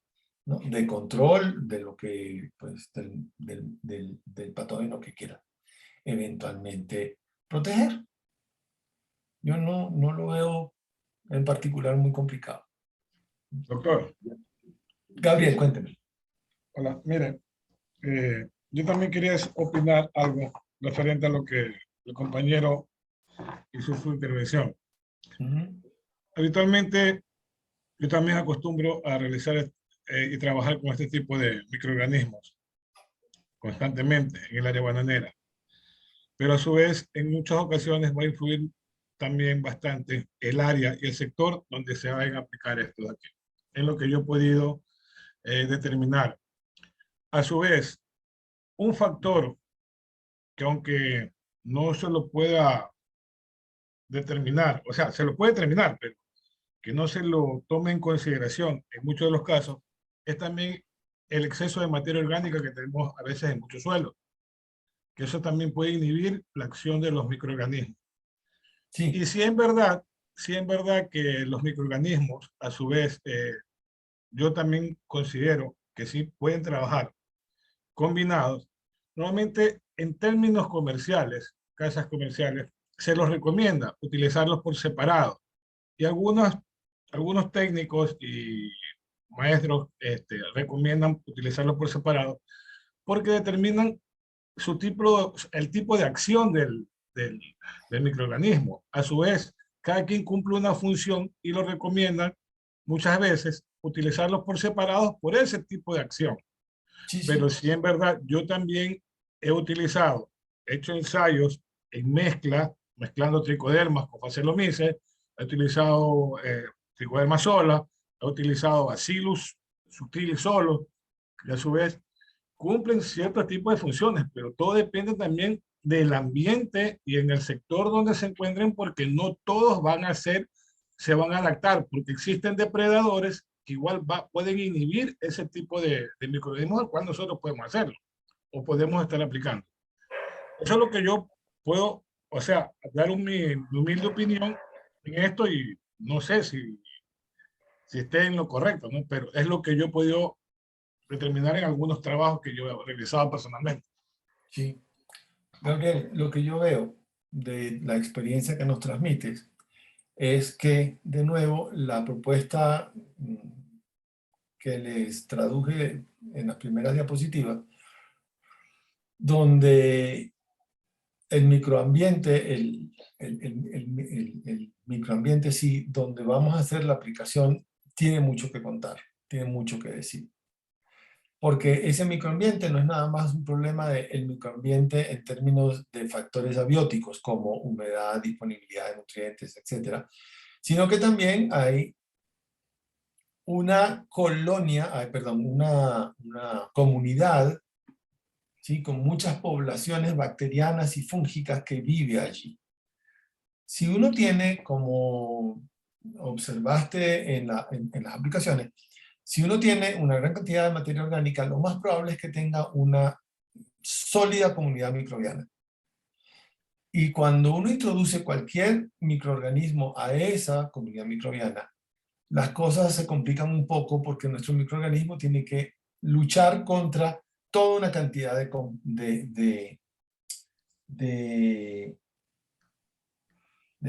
¿no?, de control de lo que, pues, del patógeno que quiera eventualmente proteger. Yo no lo veo en particular muy complicado. Doctor. Gabriel, cuénteme. Hola, mire, yo también quería opinar algo referente a lo que el compañero hizo su intervención. Habitualmente, yo también acostumbro a realizar y trabajar con este tipo de microorganismos constantemente en el área bananera. Pero a su vez, en muchas ocasiones va a influir también bastante el área y el sector donde se vayan a aplicar esto de aquí. Es lo que yo he podido determinar. A su vez, un factor que aunque no se lo pueda determinar, o sea, se lo puede determinar, pero que no se lo tome en consideración en muchos de los casos, es también el exceso de materia orgánica que tenemos a veces en muchos suelos, que eso también puede inhibir la acción de los microorganismos. Sí. Y si en verdad que los microorganismos, a su vez, yo también considero que sí pueden trabajar combinados. Normalmente, en términos comerciales, casas comerciales, se los recomienda utilizarlos por separado. Y algunos técnicos y maestros recomiendan utilizarlos por separado porque determinan el tipo de acción del microorganismo. A su vez, cada quien cumple una función y lo recomiendan muchas veces utilizarlos por separados por ese tipo de acción. Sí, sí. Pero sí, en verdad, yo también he hecho ensayos en mezclando tricodermas con Phacenomyces, he utilizado tricoderma sola, he utilizado Bacillus subtilis solo, y a su vez cumplen cierto tipo de funciones, pero todo depende también del ambiente y en el sector donde se encuentren, porque no todos se van a adaptar, porque existen depredadores que igual pueden inhibir ese tipo de microorganismos al cual nosotros podemos hacerlo o podemos estar aplicando. Eso es lo que yo puedo, o sea, dar mi humilde opinión en esto y no sé si esté en lo correcto, ¿no? Pero es lo que yo he podido determinar en algunos trabajos que yo he realizado personalmente. Sí. Gabriel, lo que yo veo de la experiencia que nos transmites es que, de nuevo, la propuesta que les traduje en las primeras diapositivas, donde el microambiente, el microambiente sí, donde vamos a hacer la aplicación tiene mucho que contar, tiene mucho que decir. Porque ese microambiente no es nada más un problema del microambiente en términos de factores abióticos como humedad, disponibilidad de nutrientes, etc. Sino que también hay una colonia, una comunidad, ¿sí? Con muchas poblaciones bacterianas y fúngicas que vive allí. Si uno tiene, como observaste en las aplicaciones, si uno tiene una gran cantidad de materia orgánica, lo más probable es que tenga una sólida comunidad microbiana. Y cuando uno introduce cualquier microorganismo a esa comunidad microbiana, las cosas se complican un poco porque nuestro microorganismo tiene que luchar contra toda una cantidad de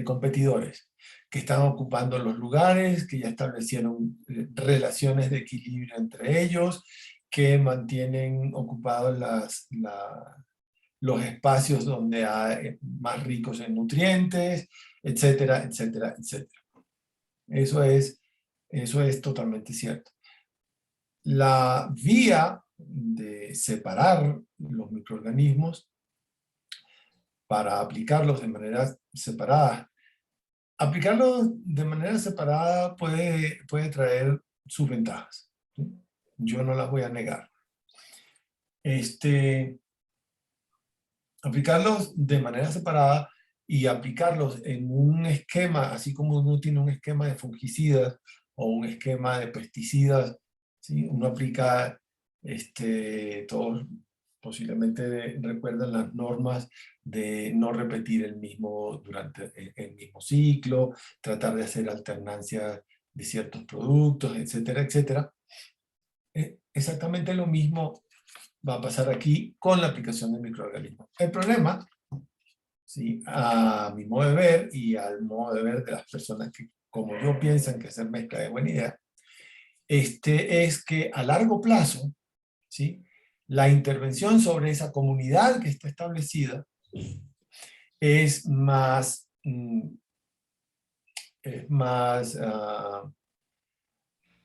competidores que están ocupando los lugares, que ya establecieron relaciones de equilibrio entre ellos, que mantienen ocupados los espacios donde hay más ricos en nutrientes, etcétera, etcétera, etcétera. Eso es totalmente cierto. La vía de separar los microorganismos para aplicarlos de manera separada. Aplicarlos de manera separada puede traer sus ventajas, ¿sí? Yo no las voy a negar. Aplicarlos de manera separada y aplicarlos en un esquema, así como uno tiene un esquema de fungicidas o un esquema de pesticidas, ¿sí? Uno aplica, todos posiblemente recuerdan las normas de no repetir durante el mismo ciclo, tratar de hacer alternancia de ciertos productos, etcétera, etcétera. Exactamente lo mismo va a pasar aquí con la aplicación de microorganismos. El problema, ¿sí? A mi modo de ver y al modo de ver de las personas que, como yo, piensan que hacer mezcla es buena idea, es que a largo plazo, ¿sí? La intervención sobre esa comunidad que está establecida es más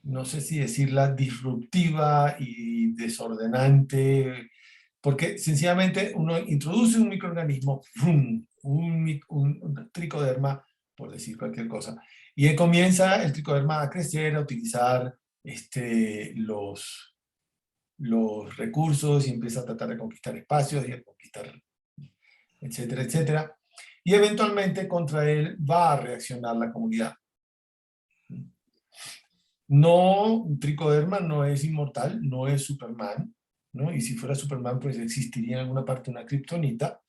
no sé si decirla, disruptiva y desordenante, porque sencillamente uno introduce un microorganismo, un tricoderma, por decir cualquier cosa, y ahí comienza el tricoderma a crecer, a utilizar los recursos y empieza a tratar de conquistar espacios y a conquistar, etcétera, etcétera. Y eventualmente contra él va a reaccionar la comunidad. No, un tricoderma no es inmortal, no es Superman, ¿no? Y si fuera Superman, pues existiría en alguna parte una kriptonita.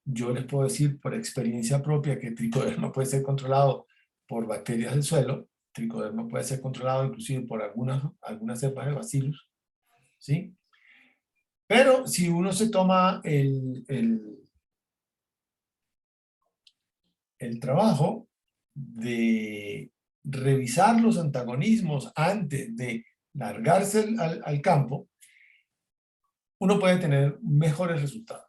Yo les puedo decir por experiencia propia que el tricoderma puede ser controlado por bacterias del suelo, tricoderma puede ser controlado inclusive por algunas cepas de bacillus, ¿sí? Pero si uno se toma el trabajo de revisar los antagonismos antes de largarse al campo, uno puede tener mejores resultados.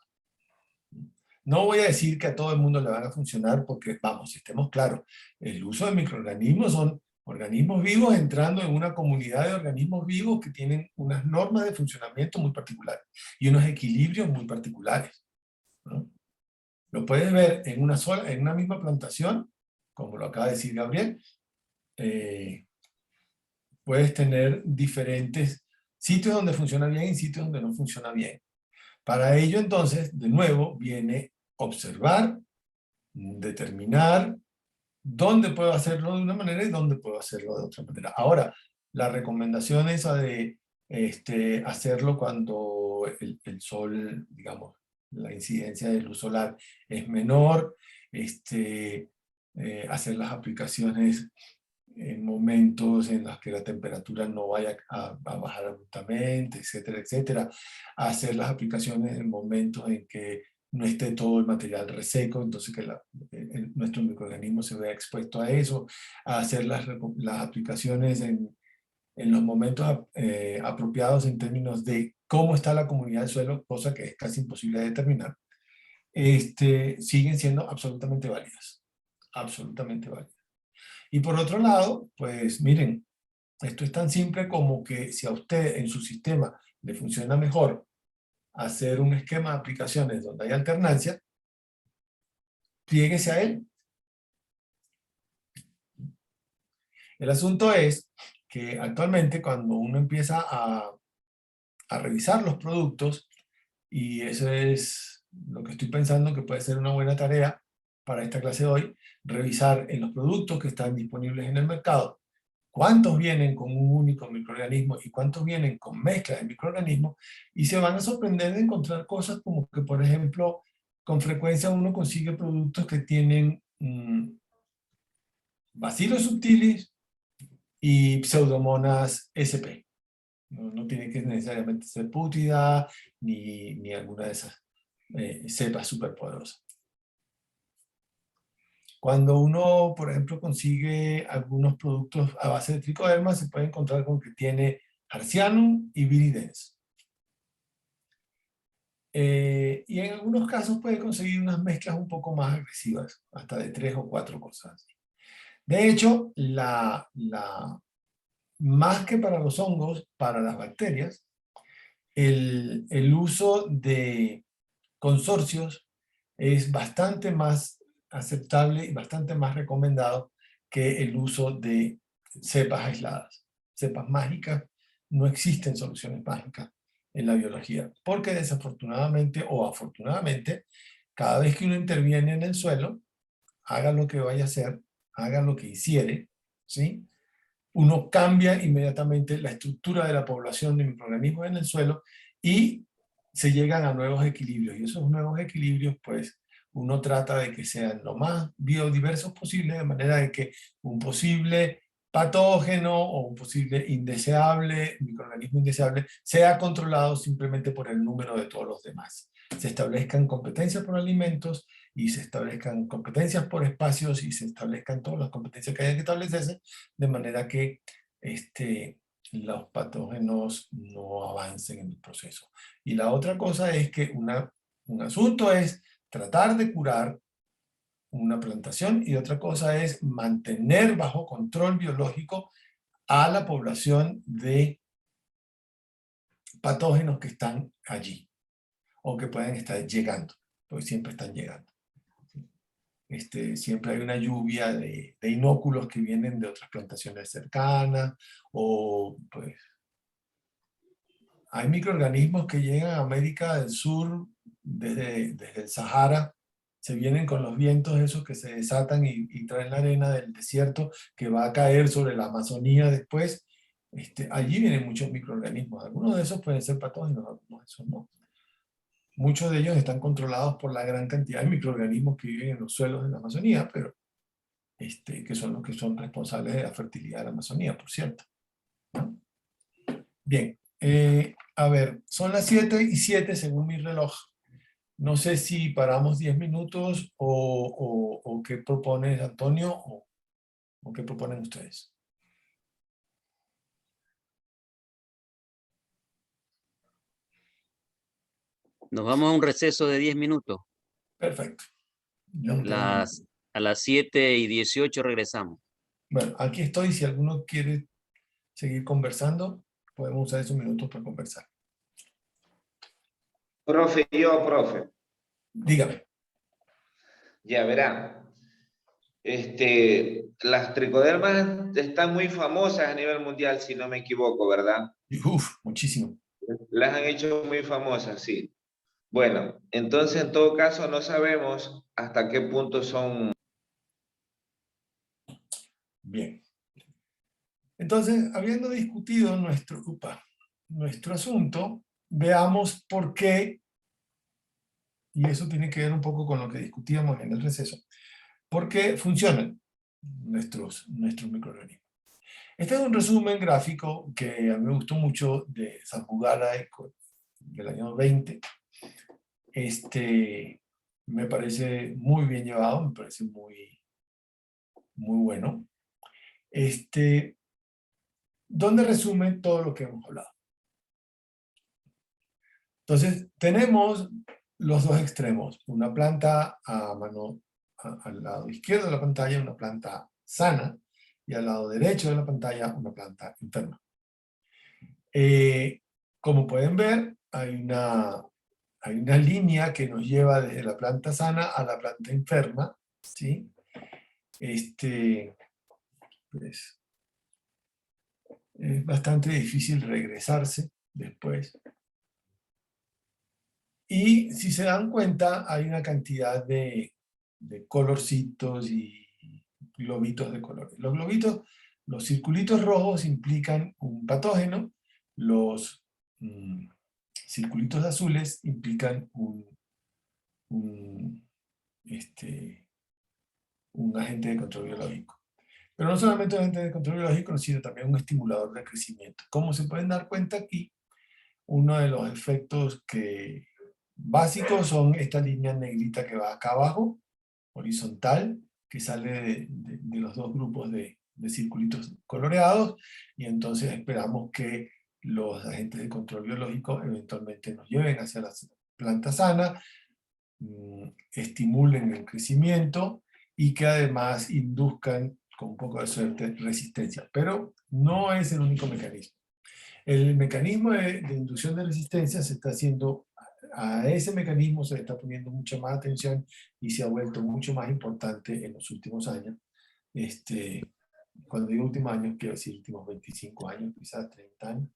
No voy a decir que a todo el mundo le van a funcionar porque, vamos, estemos claros, el uso de microorganismos son organismos vivos entrando en una comunidad de organismos vivos que tienen unas normas de funcionamiento muy particulares y unos equilibrios muy particulares, ¿no? Lo puedes ver en una misma plantación, como lo acaba de decir Gabriel. Puedes tener diferentes sitios donde funciona bien y sitios donde no funciona bien. Para ello, entonces, de nuevo, viene observar, determinar dónde puedo hacerlo de una manera y dónde puedo hacerlo de otra manera. Ahora, la recomendación esa de hacerlo cuando el sol, digamos, la incidencia de luz solar es menor, hacer las aplicaciones en momentos en los que la temperatura no vaya a bajar abruptamente, etcétera, etcétera. Hacer las aplicaciones en momentos en que no esté todo el material reseco, entonces que nuestro microorganismo se vea expuesto a eso. Hacer las aplicaciones en los momentos apropiados en términos de cómo está la comunidad del suelo, cosa que es casi imposible de determinar. Siguen siendo absolutamente válidas. Absolutamente válidas. Y por otro lado, pues miren, Esto es tan simple como que si a usted en su sistema le funciona mejor hacer un esquema de aplicaciones donde hay alternancia, plieguese a él. El asunto es que actualmente cuando uno empieza a revisar los productos, y eso es lo que estoy pensando que puede ser una buena tarea para esta clase de hoy, revisar en los productos que están disponibles en el mercado, cuántos vienen con un único microorganismo y cuántos vienen con mezclas de microorganismos, y se van a sorprender de encontrar cosas como que, por ejemplo, con frecuencia uno consigue productos que tienen Bacillus subtilis y Pseudomonas sp. No tiene que necesariamente ser pútida ni alguna de esas cepas superpoderosas. Cuando uno, por ejemplo, consigue algunos productos a base de tricoderma, se puede encontrar con que tiene Harcianum y Viridens. Y en algunos casos puede conseguir unas mezclas un poco más agresivas, hasta de 3 o 4 cosas. De hecho, más que para los hongos, para las bacterias, el uso de consorcios es bastante más aceptable y bastante más recomendado que el uso de cepas aisladas. Cepas mágicas, no existen soluciones mágicas en la biología, porque desafortunadamente o afortunadamente, cada vez que uno interviene en el suelo, haga lo que vaya a hacer, haga lo que hiciere, ¿sí? Uno cambia inmediatamente la estructura de la población de microorganismos en el suelo y se llegan a nuevos equilibrios. Y esos nuevos equilibrios, pues, uno trata de que sean lo más biodiversos posible, de manera de que un posible patógeno o un posible indeseable, microorganismo indeseable, sea controlado simplemente por el número de todos los demás. Se establezcan competencias por alimentos y se establezcan competencias por espacios y se establezcan todas las competencias que haya que establecerse, de manera que los patógenos no avancen en el proceso. Y la otra cosa es que un asunto es tratar de curar una plantación y otra cosa es mantener bajo control biológico a la población de patógenos que están allí o que pueden estar llegando, porque siempre están llegando. Siempre hay una lluvia de inóculos que vienen de otras plantaciones cercanas, o pues hay microorganismos que llegan a América del Sur desde el Sahara, se vienen con los vientos esos que se desatan y traen la arena del desierto que va a caer sobre la Amazonía después. Allí vienen muchos microorganismos, algunos de esos pueden ser patógenos, algunos de esos no. Muchos de ellos están controlados por la gran cantidad de microorganismos que viven en los suelos de la Amazonía, pero que son los que son responsables de la fertilidad de la Amazonía, por cierto. Bien, a ver, son las 7:07 según mi reloj. No sé si paramos 10 minutos o qué propone Antonio o qué proponen ustedes. Nos vamos a un receso de 10 minutos. Perfecto. Yo no tengo A las 7:18 regresamos. Bueno, aquí estoy. Si alguno quiere seguir conversando, podemos usar esos minutos para conversar. Profe, profe. Dígame. Ya verá. Las tricodermas están muy famosas a nivel mundial, si no me equivoco, ¿verdad? Uf, muchísimo. Las han hecho muy famosas, sí. Bueno, entonces en todo caso no sabemos hasta qué punto son. Bien. Entonces, habiendo discutido nuestro asunto, veamos por qué, y eso tiene que ver un poco con lo que discutíamos en el receso, por qué funcionan nuestros microorganismos. Este es un resumen gráfico que a mí me gustó mucho de Zambugala del año 20. Me parece muy bien llevado, me parece muy, muy bueno. Donde resume todo lo que hemos hablado. Entonces, tenemos los dos extremos. Una planta al lado izquierdo de la pantalla, una planta sana, y al lado derecho de la pantalla una planta enferma. Como pueden ver, hay una línea que nos lleva desde la planta sana a la planta enferma, ¿sí? Pues, es bastante difícil regresarse después. Y si se dan cuenta, hay una cantidad de colorcitos y globitos de colores. Los globitos, los circulitos rojos implican un patógeno, los circulitos azules implican un agente de control biológico. Pero no solamente un agente de control biológico, sino también un estimulador de crecimiento. Como se pueden dar cuenta aquí, uno de los efectos básicos son esta línea negrita que va acá abajo, horizontal, que sale de los dos grupos de circulitos coloreados, y entonces esperamos que los agentes de control biológico eventualmente nos lleven hacia la planta sana, estimulen el crecimiento y que además induzcan, con un poco de suerte, resistencia. Pero no es el único mecanismo. El mecanismo de inducción de resistencia se está haciendo, a ese mecanismo se le está poniendo mucha más atención y se ha vuelto mucho más importante en los últimos años. Cuando digo últimos años, quiero decir últimos 25 años, quizás 30 años.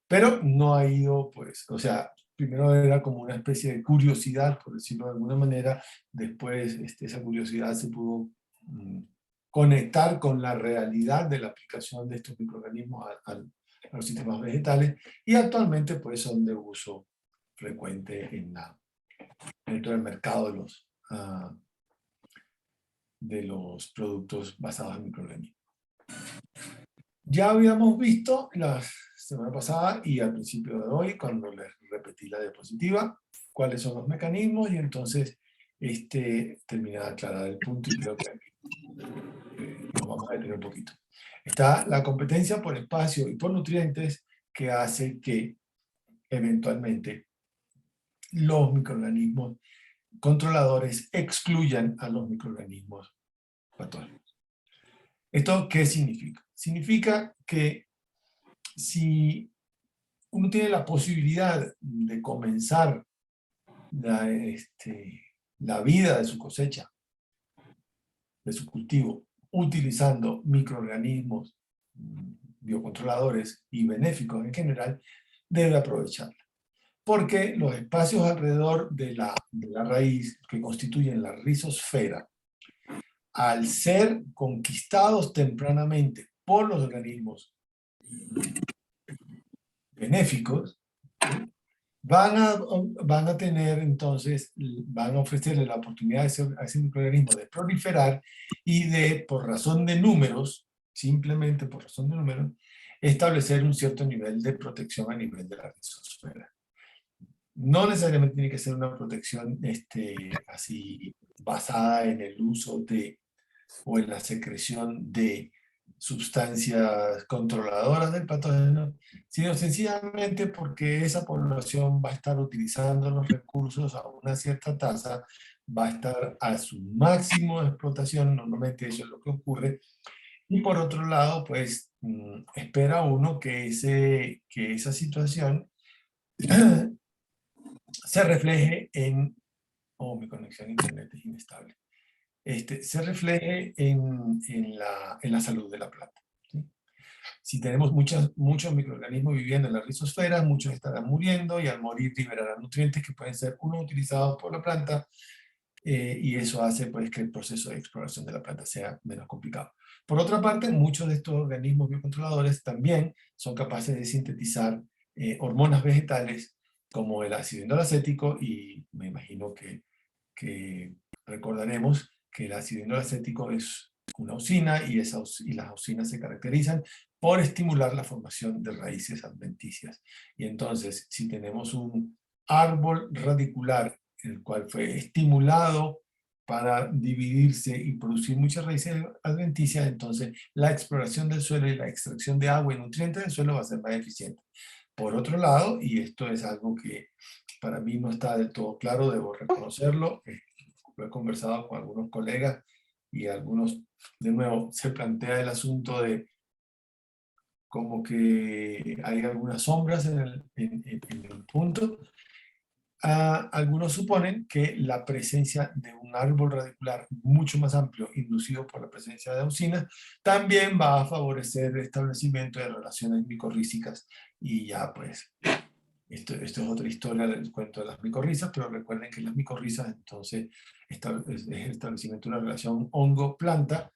Pero no ha ido, pues, o sea, primero era como una especie de curiosidad, por decirlo de alguna manera. Después esa curiosidad se pudo conectar con la realidad de la aplicación de estos microorganismos a los sistemas vegetales, y actualmente pues son de uso frecuente dentro del mercado de los productos basados en microorganismos. Ya habíamos visto la semana pasada y al principio de hoy, cuando les repetí la diapositiva, cuáles son los mecanismos, y entonces terminé de aclarar el punto y creo que nos vamos a detener un poquito. Está la competencia por espacio y por nutrientes, que hace que eventualmente los microorganismos controladores excluyan a los microorganismos patógenos. ¿Esto qué significa? Significa que si uno tiene la posibilidad de comenzar la vida de su cosecha, de su cultivo, utilizando microorganismos biocontroladores y benéficos en general, debe aprovecharla. Porque los espacios alrededor de la raíz, que constituyen la rizosfera, al ser conquistados tempranamente por los organismos benéficos, van a tener entonces, van a ofrecerle la oportunidad a ese microorganismo de proliferar y de, por razón de números, simplemente por razón de números, establecer un cierto nivel de protección a nivel de la rizosfera. No necesariamente tiene que ser una protección así basada en el uso o en la secreción de sustancias controladoras del patógeno, sino sencillamente porque esa población va a estar utilizando los recursos a una cierta tasa, va a estar a su máximo de explotación, normalmente eso es lo que ocurre, y por otro lado, pues espera uno que esa situación se refleje en... Oh, mi conexión a internet es inestable. Se refleje en la salud de la planta, ¿sí? Si tenemos muchos microorganismos viviendo en la rizosfera, muchos estarán muriendo y al morir liberarán nutrientes que pueden ser utilizados por la planta, y eso hace pues que el proceso de exploración de la planta sea menos complicado. Por otra parte, muchos de estos organismos biocontroladores también son capaces de sintetizar hormonas vegetales como el ácido indolacético, y me imagino que recordaremos que el ácido indolacético es una auxina, y las auxinas se caracterizan por estimular la formación de raíces adventicias. Y entonces, si tenemos un árbol radicular el cual fue estimulado para dividirse y producir muchas raíces adventicias, entonces la exploración del suelo y la extracción de agua y nutrientes del suelo va a ser más eficiente. Por otro lado, y esto es algo que para mí no está del todo claro, debo reconocerlo, lo he conversado con algunos colegas y algunos, de nuevo, se plantea el asunto de como que hay algunas sombras en el punto. Algunos suponen que la presencia de un árbol radicular mucho más amplio, inducido por la presencia de auxinas, también va a favorecer el establecimiento de relaciones micorrízicas. Y ya pues, esto es otra historia del cuento de las micorrizas, pero recuerden que las micorrizas entonces es el establecimiento de una relación hongo-planta.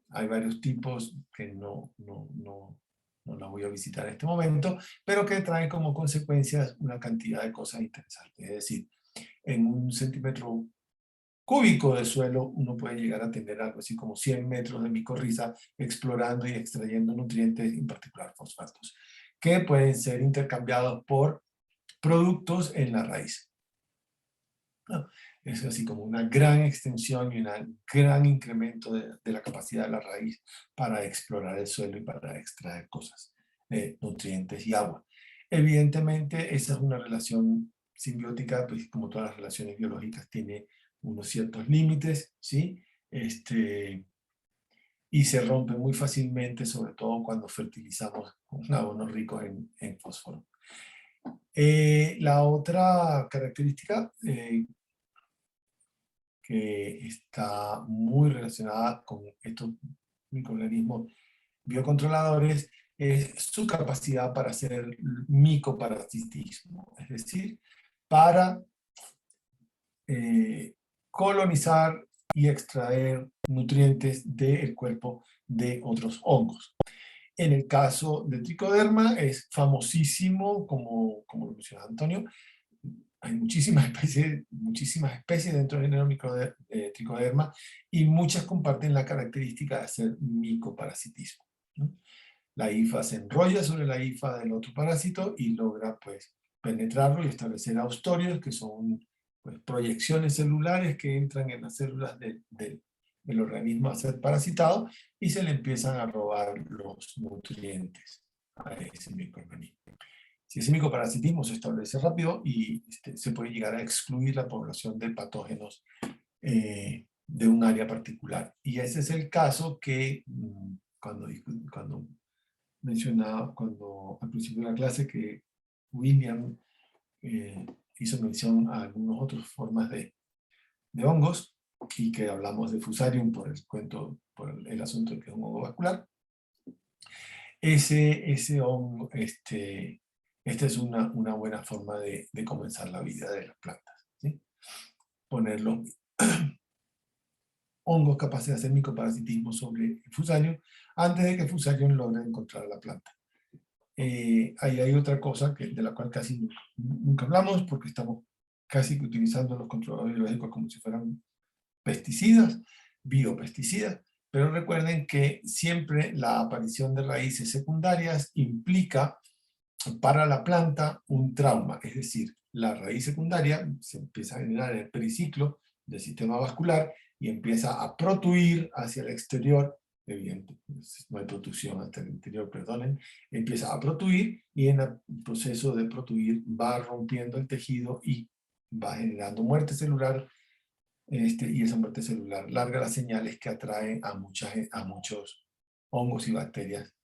Hay varios tipos que no la voy a visitar en este momento, pero que traen como consecuencias una cantidad de cosas interesantes. Es decir, en 1 centímetro cúbico de suelo uno puede llegar a tener algo así como 100 metros de micorriza explorando y extrayendo nutrientes, en particular fosfatos, que pueden ser intercambiados por productos en la raíz. ¿No? Es así como una gran extensión y un gran incremento de la capacidad de la raíz para explorar el suelo y para extraer cosas, nutrientes y agua. Evidentemente, esa es una relación simbiótica, pues como todas las relaciones biológicas, tiene unos ciertos límites, ¿sí? Y se rompe muy fácilmente, sobre todo cuando fertilizamos con abonos ricos en fósforo. La otra característica que está muy relacionada con estos microorganismos biocontroladores es su capacidad para hacer micoparasitismo, es decir, para colonizar y extraer nutrientes del cuerpo de otros hongos. En el caso de Tricoderma es famosísimo, como lo mencionaba Antonio. Hay muchísimas especies dentro del género Tricoderma y muchas comparten la característica de hacer micoparasitismo, ¿no? La hifa se enrolla sobre la hifa del otro parásito y logra pues penetrarlo y establecer austorios, que son pues, proyecciones celulares que entran en las células del organismo a ser parasitado y se le empiezan a robar los nutrientes a ese microorganismo. Si ese micoparasitismo se establece rápido y se puede llegar a excluir la población de patógenos de un área particular. Y ese es el caso que cuando mencionaba, al principio de la clase, que William hizo mención a algunas otras formas de hongos, y que hablamos de Fusarium por el asunto de que es un hongo vascular. Ese hongo, esta es una buena forma de comenzar la vida de las plantas, ¿sí? Ponerlo hongos capaces de hacer micoparasitismo sobre el Fusarium antes de que el Fusarium logre encontrar la planta. Ahí hay otra cosa de la cual casi nunca hablamos, porque estamos casi utilizando los controladores biológicos como si fueran pesticidas, biopesticidas, pero recuerden que siempre la aparición de raíces secundarias implica para la planta un trauma, es decir, la raíz secundaria se empieza a generar en el periciclo del sistema vascular y empieza a protuir hacia el exterior, evidente, no hay protusión hasta el interior, perdonen, empieza a protuir y en el proceso de protuir va rompiendo el tejido y va generando muerte celular, y esa muerte celular larga las señales que atraen a muchos hongos y bacterias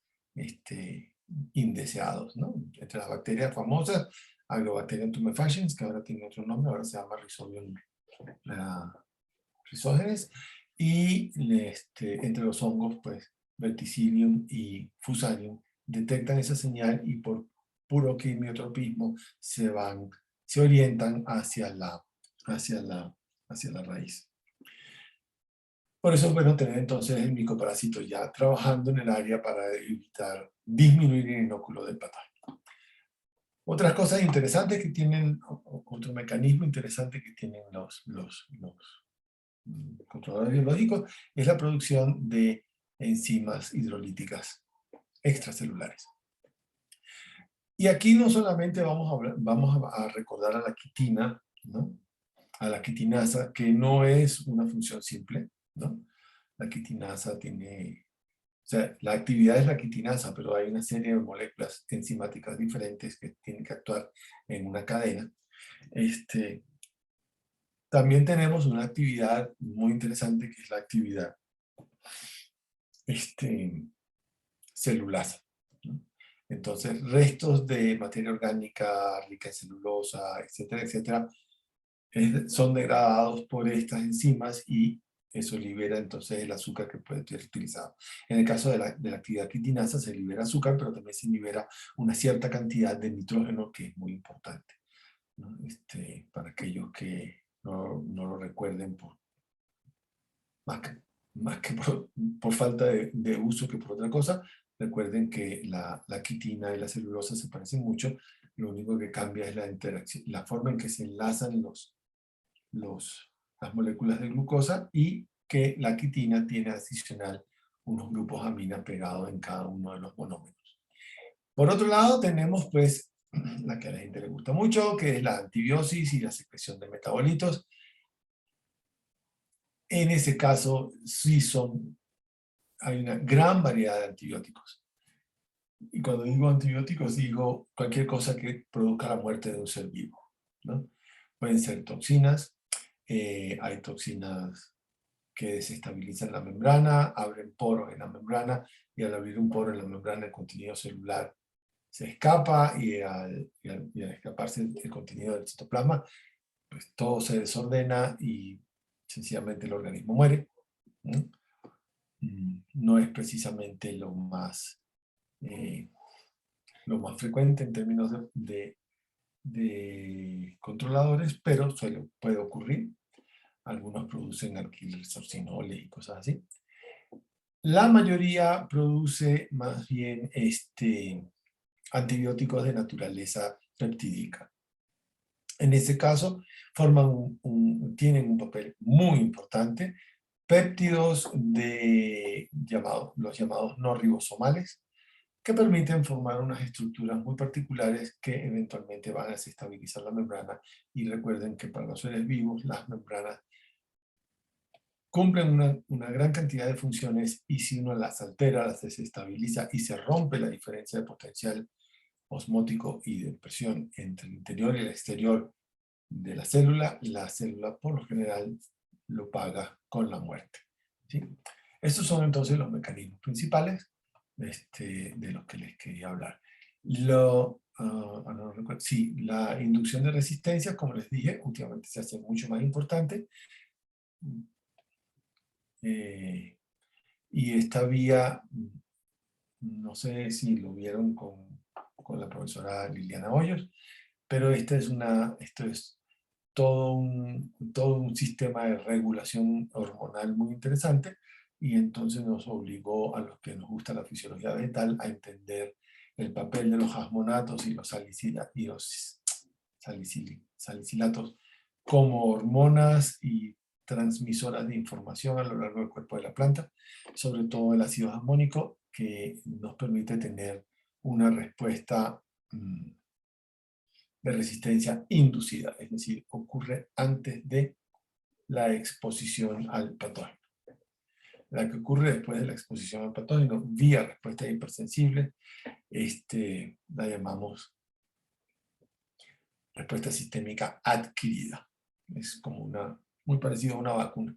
indeseados, ¿no? Entre las bacterias famosas, Agrobacterium tumefaciens, que ahora tiene otro nombre, ahora se llama Rhizobium rhizogenes, y entre los hongos, pues, Verticillium y Fusarium detectan esa señal y por puro quimiotropismo se orientan hacia la raíz. Por eso es bueno tener entonces el micoparásito ya trabajando en el área para evitar disminuir el inóculo del patógeno. Otras cosas interesantes que tienen, otro mecanismo interesante que tienen los controladores biológicos es la producción de enzimas hidrolíticas extracelulares. Y aquí no solamente vamos a recordar a la quitina, ¿no? A la quitinasa, que no es una función simple, ¿no? La quitinasa tiene, o sea, la actividad es la quitinasa, pero hay una serie de moléculas enzimáticas diferentes que tienen que actuar en una cadena. también tenemos una actividad muy interesante que es la actividad celulasa, ¿no? Entonces, restos de materia orgánica rica en celulosa, etcétera, etcétera, son degradados por estas enzimas y eso libera entonces el azúcar que puede ser utilizado. En el caso de la actividad quitinasa se libera azúcar, pero también se libera una cierta cantidad de nitrógeno que es muy importante, ¿no? Para aquellos que no lo recuerden más que por falta de uso que por otra cosa. Recuerden que la quitina y la celulosa se parecen mucho, lo único que cambia es la interacción, la forma en que se enlazan las moléculas de glucosa, y que la quitina tiene adicional unos grupos amina pegados en cada uno de los monómeros. Por otro lado tenemos pues la que a la gente le gusta mucho, que es la antibiosis y la secreción de metabolitos. En ese caso sí hay una gran variedad de antibióticos. Y cuando digo antibióticos digo cualquier cosa que produzca la muerte de un ser vivo, ¿no? Pueden ser toxinas, hay toxinas que desestabilizan la membrana, abren poros en la membrana, y al abrir un poro en la membrana el contenido celular se escapa, y al escaparse el contenido del citoplasma, pues todo se desordena y sencillamente el organismo muere, ¿no? No es precisamente lo más frecuente en términos de controladores, pero puede ocurrir. Algunos producen alquilsorcinoles y cosas así. La mayoría produce más bien antibióticos de naturaleza peptídica. En ese caso, tienen un papel muy importante péptidos los llamados no ribosomales, que permiten formar unas estructuras muy particulares que eventualmente van a desestabilizar la membrana. Y recuerden que para los seres vivos las membranas cumplen una gran cantidad de funciones, y si uno las altera, las desestabiliza y se rompe la diferencia de potencial osmótico y de presión entre el interior y el exterior de la célula por lo general lo paga con la muerte, ¿sí? Estos son entonces los mecanismos principales de los que les quería hablar. No recuerdo, sí, la inducción de resistencia, como les dije, últimamente se hace mucho más importante. Y esta vía, no sé si lo vieron con la profesora Liliana Hoyos, pero esto es todo un sistema de regulación hormonal muy interesante, y entonces nos obligó a los que nos gusta la fisiología vegetal a entender el papel de los hasmonatos y los salicilatos como hormonas y transmisoras de información a lo largo del cuerpo de la planta, sobre todo el ácido jasmónico, que nos permite tener una respuesta de resistencia inducida, es decir, ocurre antes de la exposición al patógeno. La que ocurre después de la exposición al patógeno vía respuesta hipersensible, la llamamos respuesta sistémica adquirida. Es como muy parecido a una vacuna.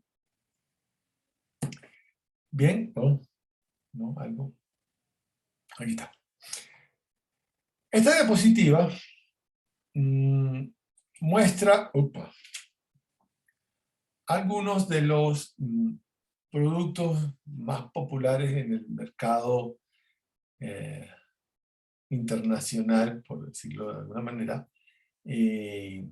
Bien, ¿no? Algo. Aquí está. Esta diapositiva muestra algunos de los productos más populares en el mercado internacional, por decirlo de alguna manera, de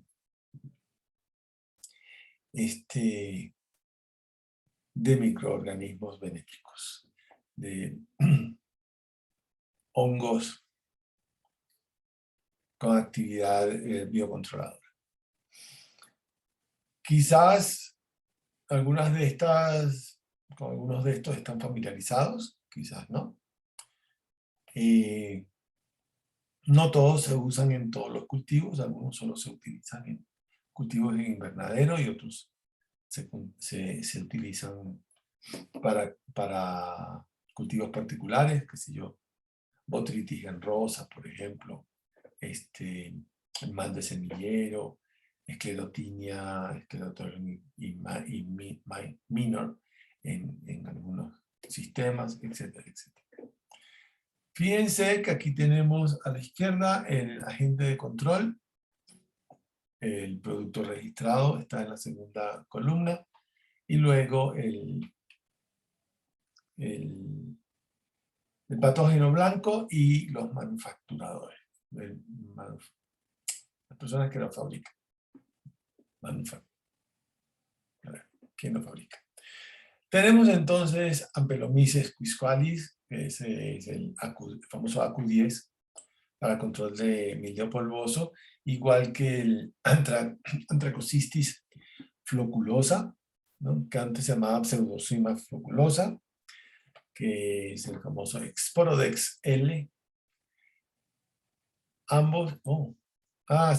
microorganismos benéficos, de hongos con actividad biocontroladora. Quizás algunos de estos están familiarizados, quizás no. No todos se usan en todos los cultivos, algunos solo se utilizan en cultivos en invernadero, y otros se utilizan para cultivos particulares, qué sé yo, Botrytis rosa, por ejemplo, el mal de semillero, esclerotinia, esclerotinia minor en algunos sistemas, etcétera, etcétera. Fíjense que aquí tenemos a la izquierda el agente de control. El producto registrado está en la segunda columna. Y luego el patógeno blanco y los manufacturadores. Las personas que lo fabrican. ¿Quién lo fabrica? Tenemos entonces Ampelomyces quisqualis, que es el famoso AQ10 para control de mildio polvoso, igual que el Anthracocistis floculosa, ¿no? Que antes se llamaba Pseudosima floculosa, que es el famoso Sporodex L. Ambos,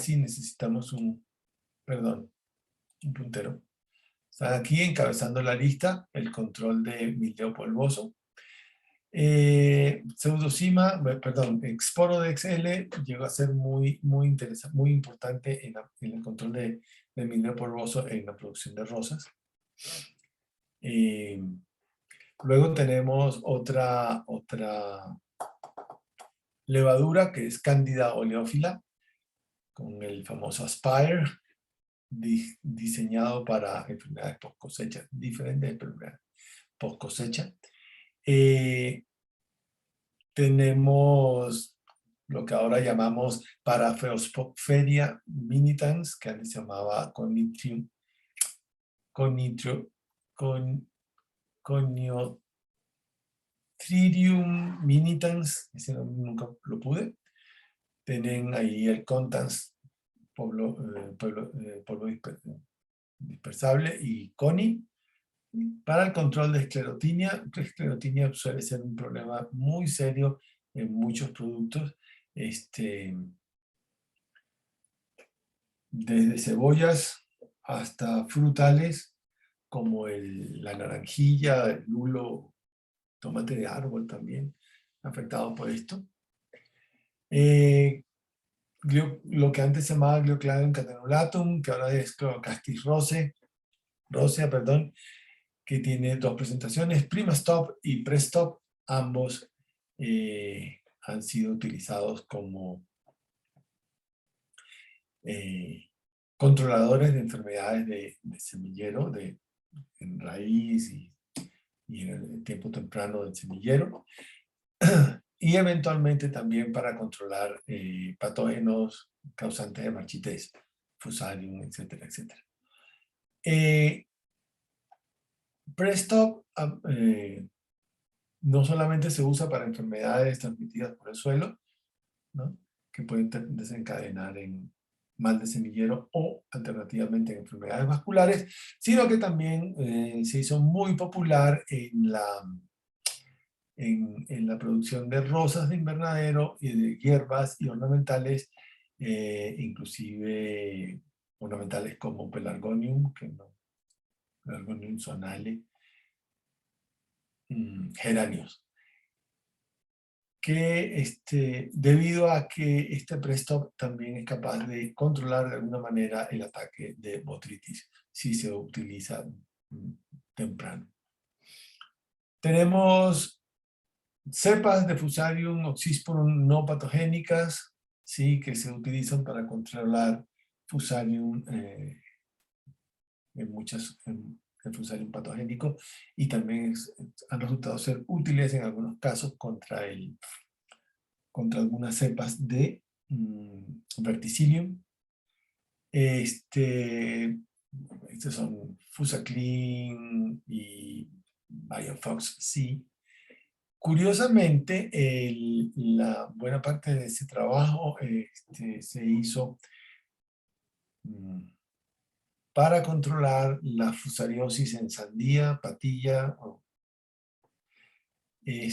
sí, necesitamos un puntero. Están aquí encabezando la lista, el control de mildio polvoso. Sporodex L llegó a ser muy interesante, muy importante en el control de mildio polvoso en la producción de rosas. Luego tenemos otra levadura que es Candida oleófila, con el famoso Aspire, diseñado para enfermedades post cosecha, diferentes enfermedades post cosecha. Tenemos lo que ahora llamamos Paraphosphopheria minitans, que antes se llamaba Coniotridium minitans, ese nunca lo pude. Tienen ahí el Contans, polvo dispersable, y CONI. Para el control de esclerotinia, esclerotinia suele ser un problema muy serio en muchos productos, desde cebollas hasta frutales, como la naranjilla, el lulo, tomate de árbol también, afectado por esto. Lo que antes se llamaba Gliocladium catenolatum, que ahora es Chlorocastis rosea, que tiene dos presentaciones, Primastop y Prestop. Ambos han sido utilizados como controladores de enfermedades de semillero, en raíz y en el tiempo temprano del semillero, y eventualmente también para controlar patógenos causantes de marchitez, Fusarium, etcétera, etcétera. Prestop no solamente se usa para enfermedades transmitidas por el suelo, ¿no? Que pueden desencadenar en mal de semillero o alternativamente en enfermedades vasculares, sino que también se hizo muy popular en la producción de rosas de invernadero y de hierbas y ornamentales, inclusive ornamentales como Pelargonium, Pelargonium zonale, geranios, que debido a que este Prestop también es capaz de controlar de alguna manera el ataque de botritis si se utiliza temprano. Tenemos cepas de Fusarium oxysporum no patogénicas, ¿sí? Que se utilizan para controlar Fusarium el Fusarium patogénico, y también han resultado ser útiles en algunos casos contra algunas cepas de Verticillium. Estos son Fusaclean y Biofox C. Curiosamente, la buena parte de ese trabajo se hizo para controlar la fusariosis en sandía, patilla, y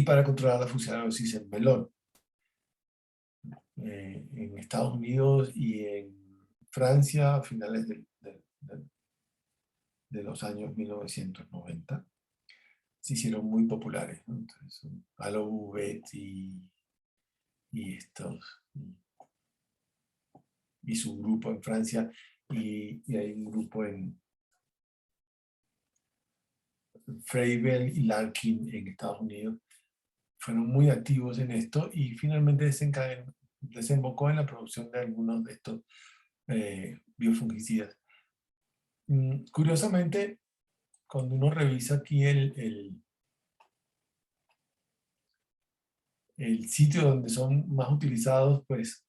para controlar la fusariosis en melón. En Estados Unidos y en Francia a finales de los años 1990 se hicieron muy populares, ¿no? Entonces, Aloe, Betty y estos y su grupo en Francia, y hay un grupo en Freiberg y Larkin en Estados Unidos. Fueron muy activos en esto y finalmente desembocó en la producción de algunos de estos biofungicidas. Curiosamente, cuando uno revisa aquí el sitio donde son más utilizados, pues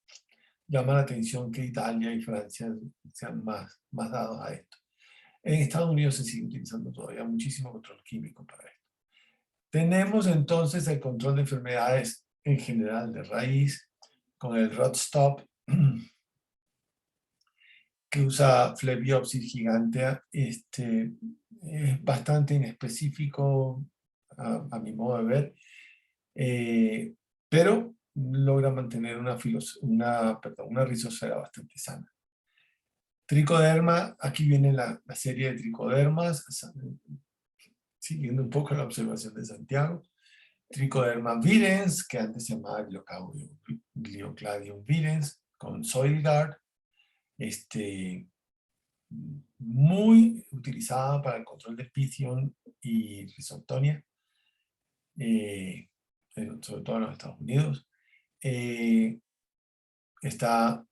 llama la atención que Italia y Francia sean más dados a esto. En Estados Unidos se sigue utilizando todavía muchísimo control químico para esto. Tenemos entonces el control de enfermedades en general de raíz, con el Roundup, que usa Flebiopsis gigantea. Es bastante inespecífico a mi modo de ver, pero logra mantener una rizosfera bastante sana. Tricoderma, aquí viene la serie de tricodermas, siguiendo un poco la observación de Santiago. Tricoderma virens, que antes se llamaba Gliocladium virens, con Soilgard, muy utilizada para el control de Pythium y Rhizoctonia, sobre todo en los Estados Unidos. Está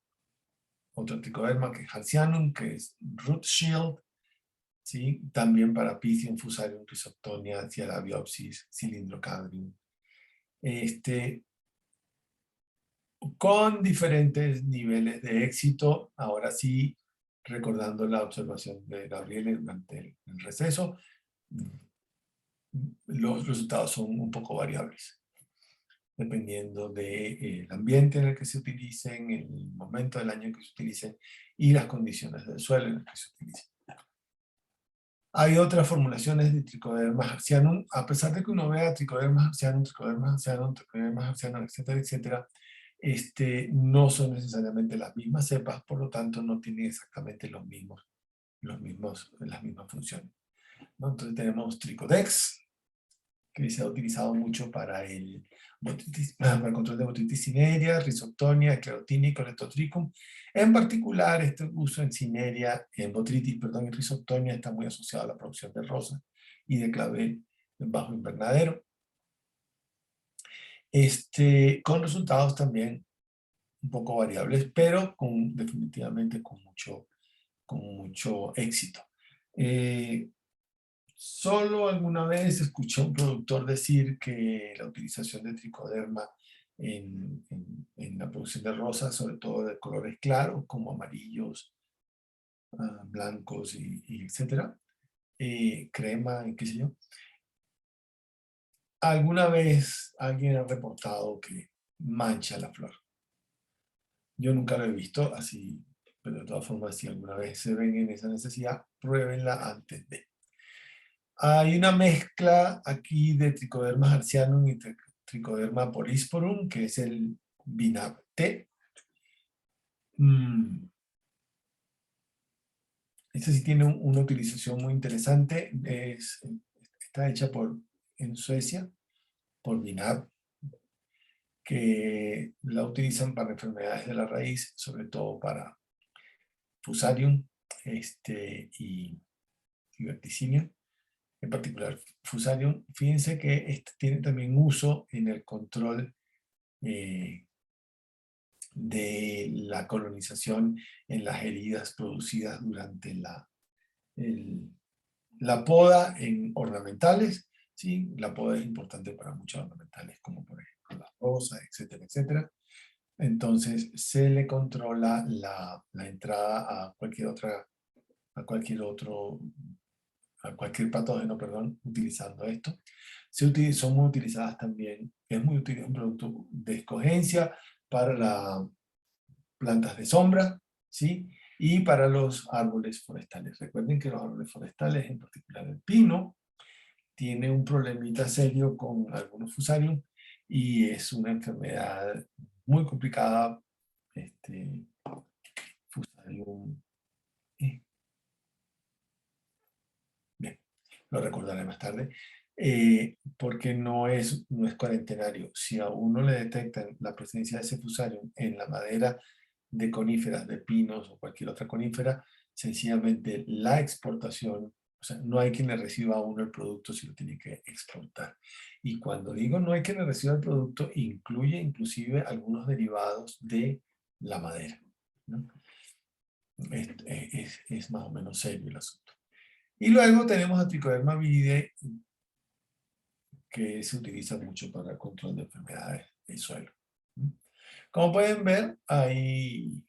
otro tricoderma que es Halcyanum, que es Root Shield, ¿sí? También para Pythium, Fusarium, Rhizoctonia, Cialabiopsis, Cylindrocadrium. Con diferentes niveles de éxito. Ahora sí, recordando la observación de Gabriel durante el receso, los resultados son un poco variables, dependiendo del ambiente en el que se utilicen, el momento del año en que se utilicen y las condiciones del suelo en el que se utilicen. Hay otras formulaciones de Trichoderma hertzianum. A pesar de que uno vea Trichoderma hertzianum, etcétera, etcétera, no son necesariamente las mismas cepas, por lo tanto no tienen exactamente las mismas funciones, ¿no? Entonces tenemos Tricodex, que se ha utilizado mucho para el control de botritis cinerea, Rhizoctonia, Esclerotinia y Coletotricum. En particular, este uso en botritis, y Rhizoctonia está muy asociado a la producción de rosa y de clavel en bajo invernadero. Con resultados también un poco variables, pero definitivamente con mucho éxito. Solo alguna vez escuché a un productor decir que la utilización de tricoderma en la producción de rosas, sobre todo de colores claros, como amarillos, blancos y etcétera, crema y qué sé yo. Alguna vez alguien ha reportado que mancha la flor. Yo nunca lo he visto así, pero de todas formas, si alguna vez se ven en esa necesidad, pruébenla antes de. Hay una mezcla aquí de Trichoderma hertzianum y Trichoderma polysporum, que es el Vinab-T. Este sí tiene una utilización muy interesante. Está hecha en Suecia por Vinab, que la utilizan para enfermedades de la raíz, sobre todo para Fusarium y Verticinia. En particular Fusarium. Fíjense que tiene también uso en el control de la colonización en las heridas producidas durante la poda en ornamentales, ¿sí? La poda es importante para muchos ornamentales, como por ejemplo las rosas, etcétera, etcétera. Entonces se le controla la entrada a cualquier patógeno, utilizando esto. Son muy utilizadas también, es un producto de escogencia para las plantas de sombra, ¿sí? Y para los árboles forestales. Recuerden que los árboles forestales, en particular el pino, tiene un problemita serio con algunos fusarium y es una enfermedad muy complicada. Fusarium. Bien, lo recordaré más tarde. Porque no es cuarentenario. Si a uno le detectan la presencia de ese fusarium en la madera de coníferas, de pinos o cualquier otra conífera, sencillamente la exportación, o sea, no hay quien le reciba a uno el producto si lo tiene que exportar. Y cuando digo no hay quien le reciba el producto, incluye inclusive algunos derivados de la madera, ¿no? Es más o menos serio el asunto. Y luego tenemos a Trichoderma viride, que se utiliza mucho para el control de enfermedades del suelo. Como pueden ver, hay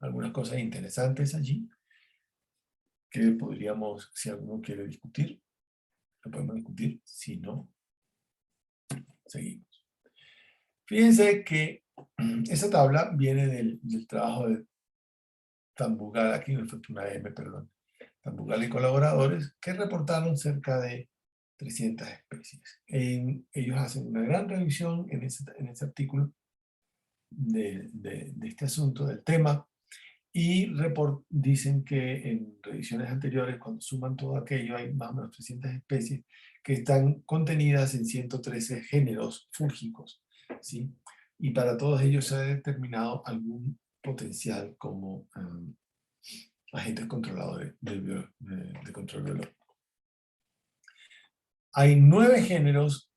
algunas cosas interesantes allí que podríamos, si alguno quiere discutir, lo podemos discutir, si no, seguimos. Fíjense que esa tabla viene del trabajo de Tambugal, aquí me falta una M, perdón, Tambugal y colaboradores, que reportaron cerca de 300 especies. Ellos hacen una gran revisión en ese artículo de este asunto, del tema, y dicen que en revisiones anteriores, cuando suman todo aquello, hay más o menos 300 especies que están contenidas en 113 géneros fúngicos, ¿sí? Y para todos ellos se ha determinado algún potencial como agentes controladores de control biológico. Hay 9 géneros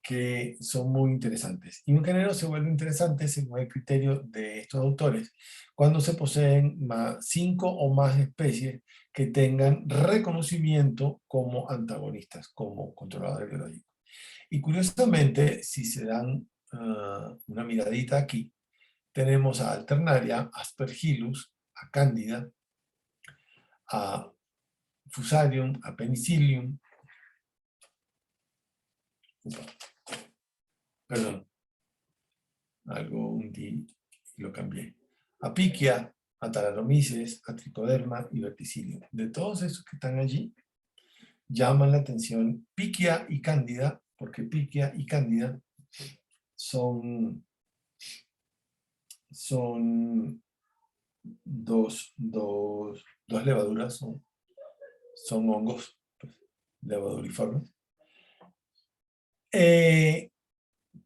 que son muy interesantes. Y un género se vuelve interesante según el criterio de estos autores cuando se poseen 5 o más especies que tengan reconocimiento como antagonistas, como controladores biológicos. Y curiosamente, si se dan una miradita aquí, tenemos a Alternaria, Aspergillus, a Cándida, a Fusarium, a Penicillium, perdón, algo hundí y lo cambié. A Piquia, a Talaromyces, a Trichoderma y Verticillium. De todos esos que están allí, llaman la atención Piquia y Cándida, porque Piquia y Cándida son dos levaduras, son hongos pues, levaduriformes.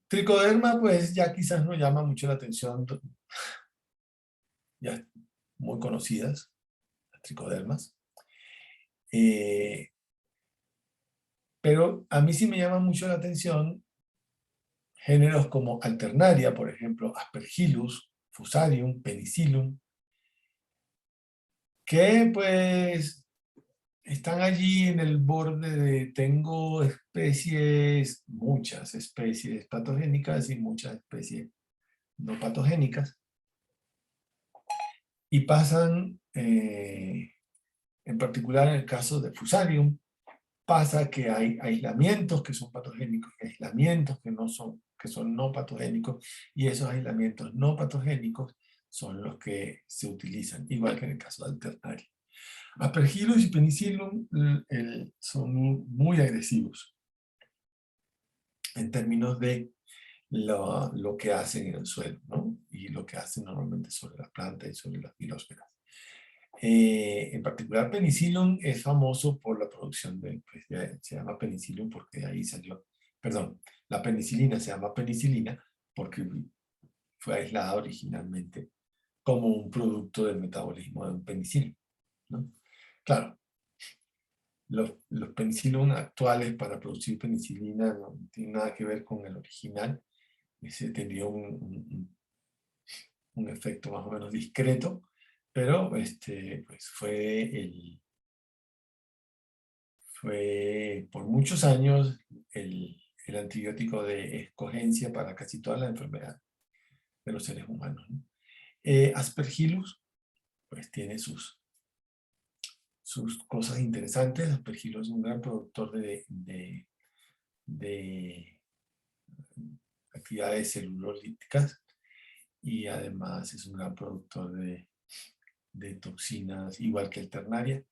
Trichoderma, pues ya quizás no llama mucho la atención, ya muy conocidas, las tricodermas. Pero a mí sí me llama mucho la atención géneros como Alternaria, por ejemplo, Aspergillus, Fusarium, Penicillium, que pues están allí en el borde de tengo especies, muchas especies patogénicas y muchas especies no patogénicas, y pasan, en particular en el caso de Fusarium, pasa que hay aislamientos que son patogénicos y aislamientos que son no patogénicos, y esos aislamientos no patogénicos son los que se utilizan, igual que en el caso de Alternaria. Aspergillus y Penicillium son muy agresivos en términos de lo que hacen en el suelo, ¿no? Y lo que hacen normalmente sobre las plantas y sobre las filósferas. En particular, Penicillium es famoso por la producción de, pues, se llama Penicillium porque de ahí salió, perdón, la penicilina se llama penicilina porque fue aislada originalmente como un producto del metabolismo de un penicilio, ¿no? Claro, los penicillium actuales para producir penicilina no tienen nada que ver con el original. Ese tendría un efecto más o menos discreto, pero pues fue por muchos años el antibiótico de escogencia para casi todas las enfermedades de los seres humanos, ¿no? Aspergillus, pues tiene sus cosas interesantes. Aspergillus es un gran productor de actividades celulolíticas y además es un gran productor de toxinas, igual que Alternaria,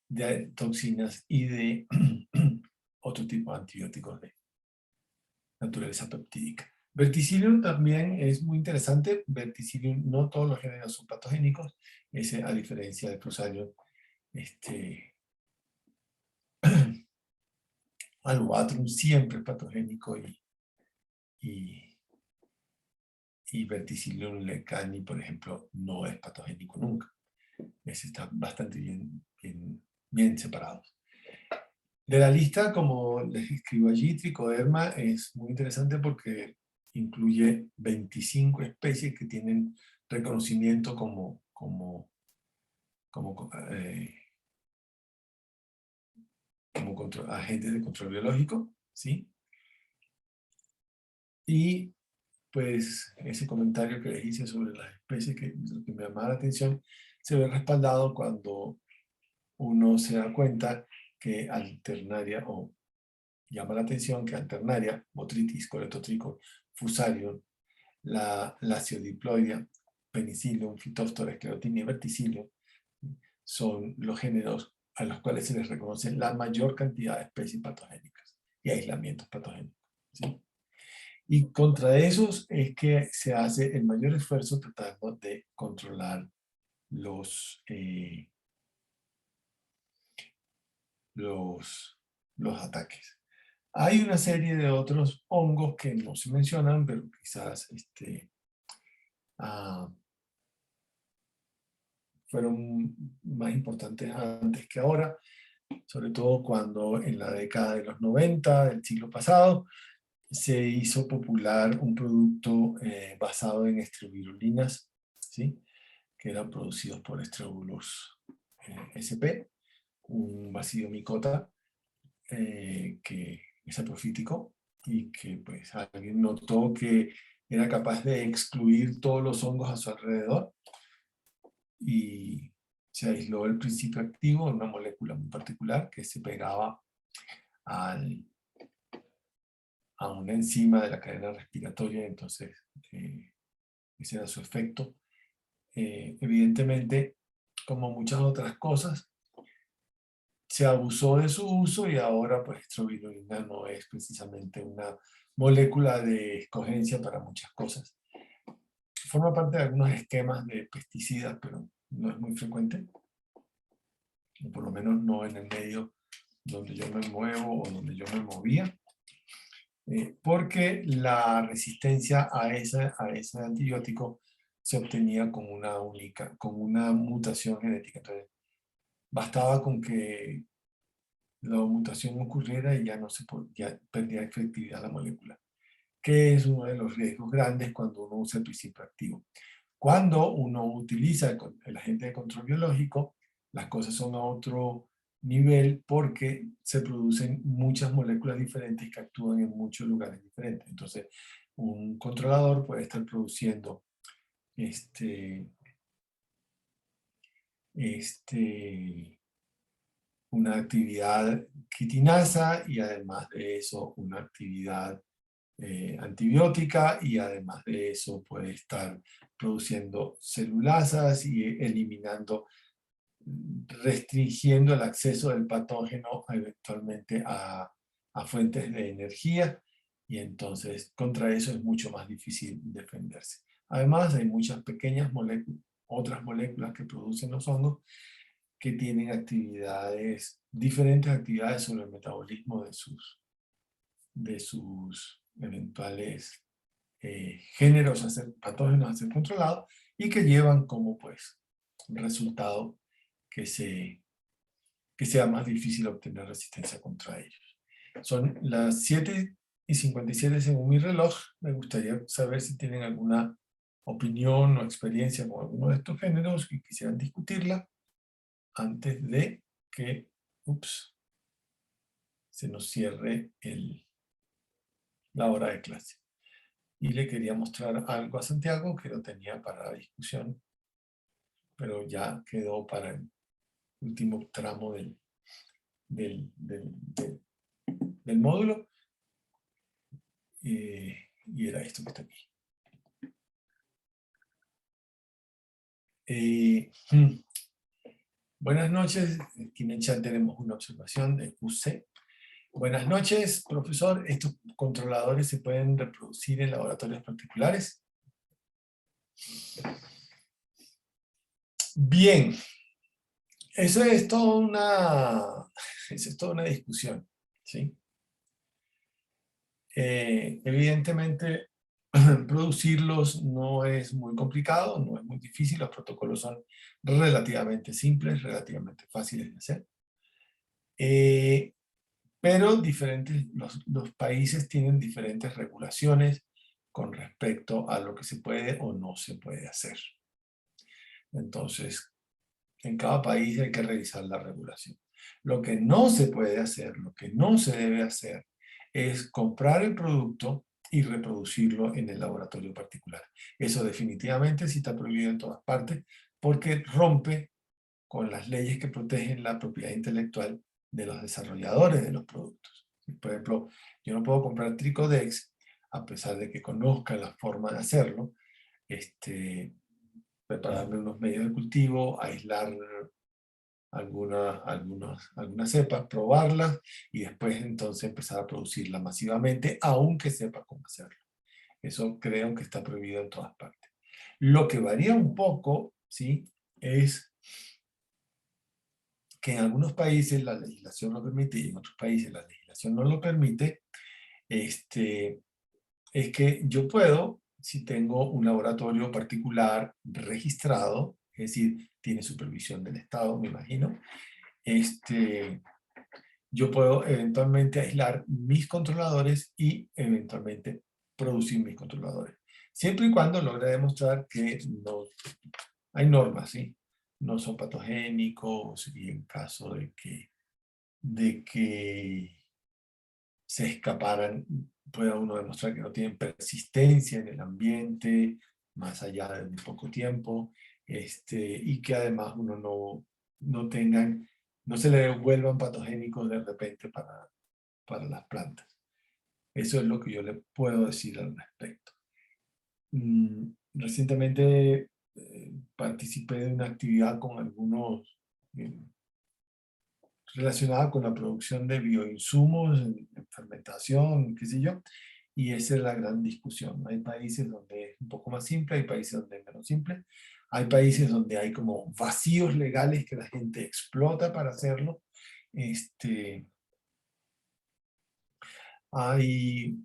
de toxinas y de otro tipo de antibióticos de naturaleza peptídica. Verticillium también es muy interesante. Verticillium, no todos los géneros son patogénicos, ese, a diferencia de Fusarium, Albuatrum siempre es patogénico y y Verticillium lecani, por ejemplo, no es patogénico nunca. Ese está bastante bien separados. De la lista, como les escribo allí, Tricoderma es muy interesante porque incluye 25 especies que tienen reconocimiento como agentes de control biológico, ¿sí? Y pues ese comentario que les hice sobre las especies que me llamaba la atención se ve respaldado cuando uno se da cuenta que Alternaria, o llama la atención que Alternaria, Botrytis, Coletotrichum, Fusarium, la Lasiodiploidea, Penicillium, Phytophthora, Sclerotinia y Verticillium son los géneros a los cuales se les reconoce la mayor cantidad de especies patogénicas y aislamientos patogénicos, ¿sí? Y contra esos es que se hace el mayor esfuerzo tratando de controlar los ataques. Hay una serie de otros hongos que no se mencionan, pero quizás fueron más importantes antes que ahora, sobre todo cuando en la década de los 90 del siglo pasado se hizo popular un producto basado en estrobirulinas, ¿sí? Que eran producidos por Strobulus sp, un basidiomicota que es aprofítico y que pues alguien notó que era capaz de excluir todos los hongos a su alrededor y se aisló el principio activo, una molécula muy particular que se pegaba a una enzima de la cadena respiratoria, entonces ese era su efecto. Evidentemente, como muchas otras cosas, se abusó de su uso y ahora pues estrobilurina no es precisamente una molécula de escogencia para muchas cosas. Forma parte de algunos esquemas de pesticidas, pero no es muy frecuente, o por lo menos no en el medio donde yo me muevo o donde yo me movía, porque la resistencia a ese antibiótico se obtenía con una mutación genética. Entonces, bastaba con que la mutación ocurriera y ya perdía efectividad la molécula, que es uno de los riesgos grandes cuando uno usa el principio activo. Cuando uno utiliza el agente de control biológico, las cosas son a otro nivel porque se producen muchas moléculas diferentes que actúan en muchos lugares diferentes. Entonces, un controlador puede estar produciendo una actividad quitinasa y además de eso una actividad antibiótica, y además de eso puede estar produciendo celulasas y restringiendo el acceso del patógeno eventualmente a fuentes de energía, y entonces contra eso es mucho más difícil defenderse. Además hay muchas pequeñas otras moléculas que producen los hongos que tienen diferentes actividades sobre el metabolismo de sus eventuales géneros patógenos a ser controlados, y que llevan como pues resultado que sea más difícil obtener resistencia contra ellos. Son las 7:57 según mi reloj. Me gustaría saber si tienen alguna opinión o experiencia con alguno de estos géneros y quisieran discutirla antes de que se nos cierre la hora de clase. Y le quería mostrar algo a Santiago que lo tenía para la discusión, pero ya quedó para el último tramo del módulo, y era esto que está aquí. Buenas noches, aquí en el chat tenemos una observación de UC. Buenas noches, profesor. ¿Estos controladores se pueden reproducir en laboratorios particulares? Bien, eso es toda una discusión, ¿sí? Evidentemente, Producirlos no es muy complicado, no es muy difícil, los protocolos son relativamente simples, relativamente fáciles de hacer. Pero los países tienen diferentes regulaciones con respecto a lo que se puede o no se puede hacer. Entonces, en cada país hay que revisar la regulación. Lo que no se puede hacer, lo que no se debe hacer, es comprar el producto y reproducirlo en el laboratorio particular. Eso definitivamente sí está prohibido en todas partes, porque rompe con las leyes que protegen la propiedad intelectual de los desarrolladores de los productos. Por ejemplo, yo no puedo comprar Tricodex, a pesar de que conozca la forma de hacerlo, prepararme unos medios de cultivo, aislar algunas cepas, probarlas y después entonces empezar a producirla masivamente, aunque sepa cómo hacerlo. Eso creo que está prohibido en todas partes. Lo que varía un poco, ¿sí?, es que en algunos países la legislación lo permite y en otros países la legislación no lo permite. Es que yo puedo, si tengo un laboratorio particular registrado, es decir, tiene supervisión del Estado, me imagino, yo puedo eventualmente aislar mis controladores y eventualmente producir mis controladores. Siempre y cuando logre demostrar que no hay normas, ¿sí? No son patogénicos y en caso de que se escaparan, pueda uno demostrar que no tienen persistencia en el ambiente, más allá de un poco tiempo, y que además uno no se le vuelvan patogénicos de repente para las plantas. Eso es lo que yo le puedo decir al respecto. Recientemente participé de una actividad con algunos relacionada con la producción de bioinsumos, en fermentación, qué sé yo, y esa es la gran discusión. Hay países donde es un poco más simple, hay países donde es menos simple, hay países donde hay como vacíos legales que la gente explota para hacerlo. Hay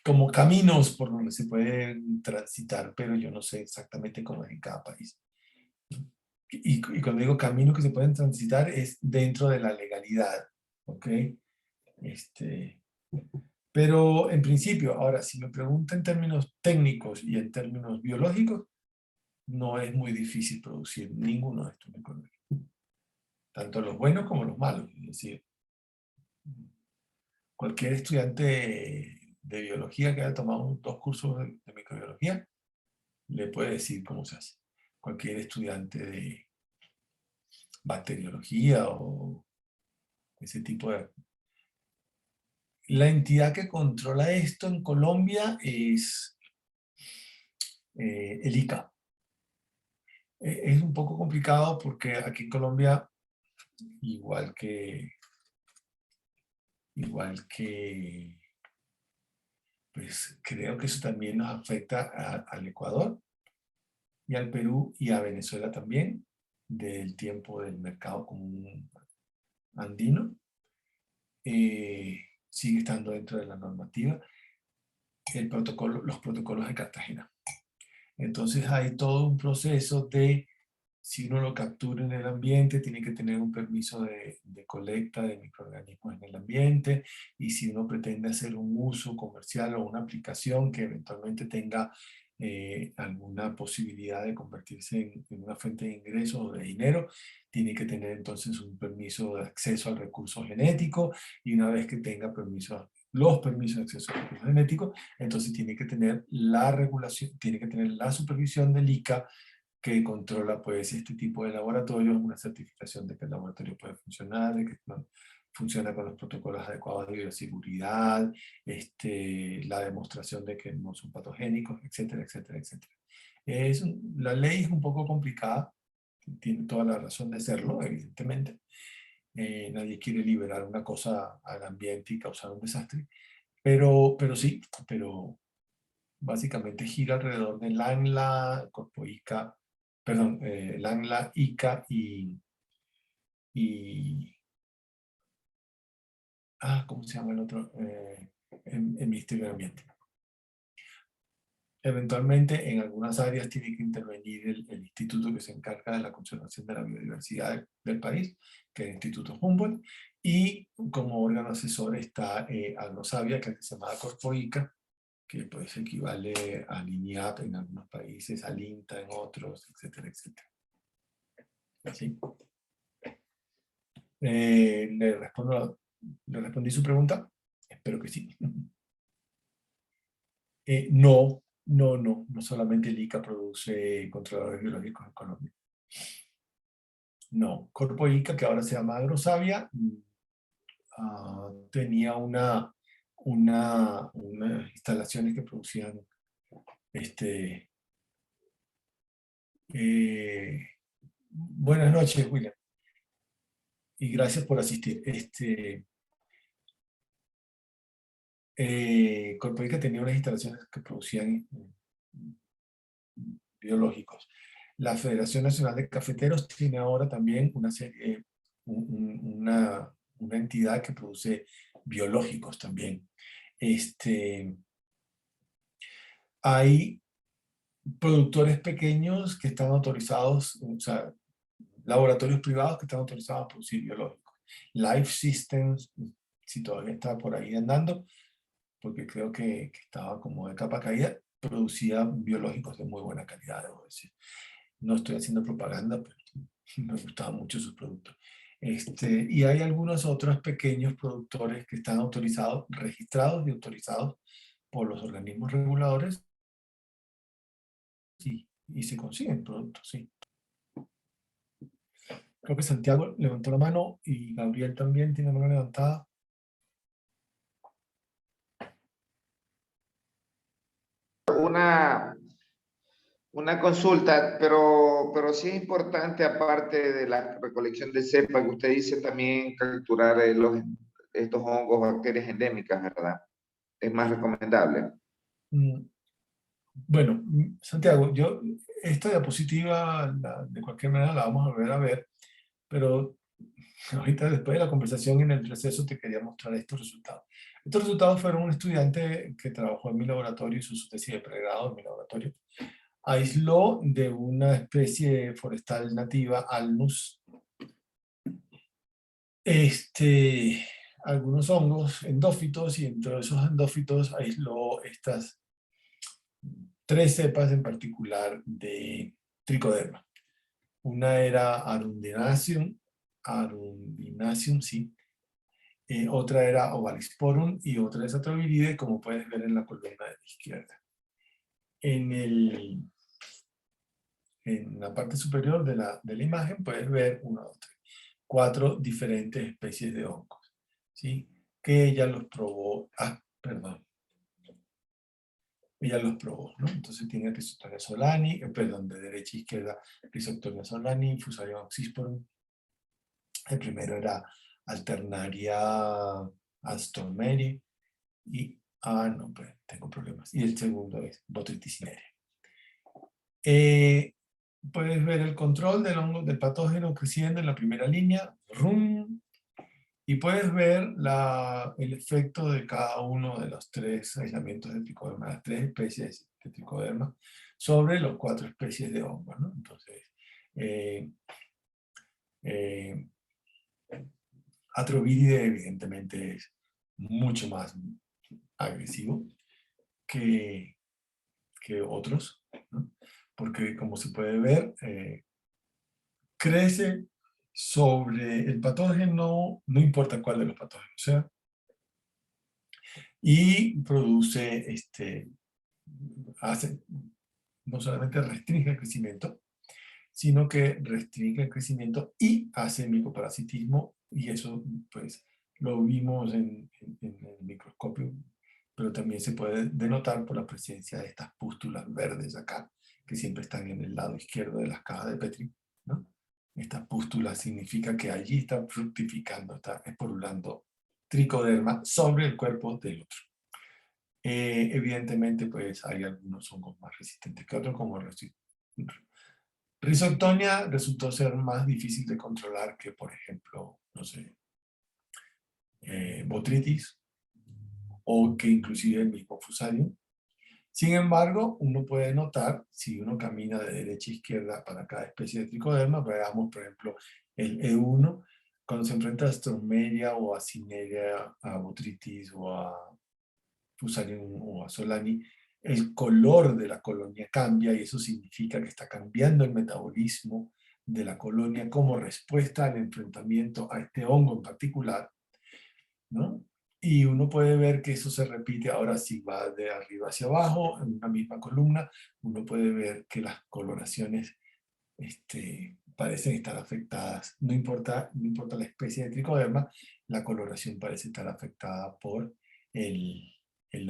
como caminos por donde se pueden transitar, pero yo no sé exactamente cómo es en cada país. Y cuando digo caminos que se pueden transitar es dentro de la legalidad, ¿ok? Pero en principio, ahora, si me preguntan en términos técnicos y en términos biológicos, no es muy difícil producir ninguno de estos microorganismos. Tanto los buenos como los malos. Es decir, cualquier estudiante de biología que haya tomado 2 cursos de microbiología le puede decir cómo se hace. Cualquier estudiante de bacteriología o ese tipo de... La entidad que controla esto en Colombia es el ICA. Es un poco complicado porque aquí en Colombia, igual que pues creo que eso también nos afecta al Ecuador y al Perú y a Venezuela también, del tiempo del mercado común andino. Sigue estando dentro de la normativa los protocolos de Cartagena. Entonces hay todo un proceso de, si uno lo captura en el ambiente, tiene que tener un permiso de colecta de microorganismos en el ambiente, y si uno pretende hacer un uso comercial o una aplicación que eventualmente tenga alguna posibilidad de convertirse en una fuente de ingresos o de dinero, tiene que tener entonces un permiso de acceso al recurso genético, y una vez que tenga los permisos de acceso al recurso genético, entonces tiene que tener la regulación, tiene que tener la supervisión del ICA, que controla pues este tipo de laboratorios, una certificación de que el laboratorio puede funcionar, de que funciona con los protocolos adecuados de bioseguridad, la demostración de que no son patogénicos, etcétera, etcétera, etcétera. La ley es un poco complicada, tiene toda la razón de serlo, evidentemente. Nadie quiere liberar una cosa al ambiente y causar un desastre, pero sí, pero básicamente gira alrededor del ANLA, Corpoica, perdón, el ANLA, ICA y ¿cómo se llama el otro? El Ministerio del Ambiente. Eventualmente, en algunas áreas tiene que intervenir el instituto que se encarga de la conservación de la biodiversidad del país, que es el Instituto Humboldt, y como órgano asesor está Agrosavia, que se llama Corpoica, que pues equivale al INIAP en algunos países, al INTA en otros, etcétera, etcétera. ¿Sí? ¿Le respondí su pregunta? Espero que sí. No solamente el ICA produce controladores biológicos en Colombia. No, Corpo ICA, que ahora se llama Agrosavia, tenía unas instalaciones que producían buenas noches, William, y gracias por asistir. Corpo ICA tenía unas instalaciones que producían biológicos. La Federación Nacional de Cafeteros tiene ahora también una serie, una entidad que produce biológicos también. Hay productores pequeños que están autorizados, o sea, laboratorios privados que están autorizados a producir biológicos. Life Systems, si todavía está por ahí andando, porque creo que estaba como de capa caída, producía biológicos de muy buena calidad, debo decir. No estoy haciendo propaganda, pero me gustaban mucho sus productos. Y hay algunos otros pequeños productores que están autorizados, registrados y autorizados por los organismos reguladores y se consiguen productos, sí. Creo que Santiago levantó la mano y Gabriel también tiene la mano levantada. Una consulta, pero sí es importante, aparte de la recolección de cepa, que usted dice también capturar estos hongos, bacterias endémicas, ¿verdad? Es más recomendable. Bueno, Santiago, esta diapositiva de cualquier manera la vamos a volver a ver, pero ahorita después de la conversación en el receso te quería mostrar estos resultados. Estos resultados fueron un estudiante que trabajó en mi laboratorio, hizo su tesis de pregrado en mi laboratorio. Aisló de una especie forestal nativa, Alnus, algunos hongos endófitos, y entre esos endófitos aisló estas 3 cepas en particular de tricoderma. Una era Arundinaceum, sí. Otra era Ovalisporum y otra es Atroviridae, como puedes ver en la columna de la izquierda. En la parte superior de la imagen puedes ver 1, 2, 3, 4 diferentes especies de hongos, ¿sí? Que ella los probó, ella los probó, ¿no? Entonces tiene Rhizoctonia solani, perdón, de derecha a izquierda, Rhizoctonia solani, Fusarium oxysporum. El primero era Alternaria astormeri, y, no, pues tengo problemas. Y el segundo es Botrytis cinerea. Puedes ver el control del hongo, del patógeno creciendo en la primera línea, y puedes ver el efecto de cada uno de los 3 aislamientos de tricoderma, las 3 especies de tricoderma, sobre las 4 especies de hongos, ¿no? Entonces, Atroviridae evidentemente es mucho más agresivo que otros, ¿no? Porque como se puede ver, crece sobre el patógeno, no importa cuál de los patógenos sea, y produce, no solamente restringe el crecimiento, sino que restringe el crecimiento y hace micoparasitismo, y eso pues lo vimos en el microscopio, pero también se puede denotar por la presencia de estas pústulas verdes acá, que siempre están en el lado izquierdo de las cajas de Petri, ¿no? Estas pústulas significa que allí está fructificando, está esporulando tricoderma sobre el cuerpo del otro. Evidentemente, pues hay algunos hongos más resistentes que otros, como Rhizoctonia resultó ser más difícil de controlar que, por ejemplo, no sé, Botrytis, o que inclusive el mismo Fusarium. Sin embargo, uno puede notar, si uno camina de derecha a izquierda para cada especie de tricoderma, veamos por ejemplo el E1, cuando se enfrenta a Stromeria o a Cinerea, a Botrytis o a Fusarium o a Solani, el color de la colonia cambia y eso significa que está cambiando el metabolismo de la colonia como respuesta al enfrentamiento a este hongo en particular, ¿no? Y uno puede ver que eso se repite ahora si va de arriba hacia abajo, en una misma columna, uno puede ver que las coloraciones parecen estar afectadas. No importa la especie de tricoderma, la coloración parece estar afectada por el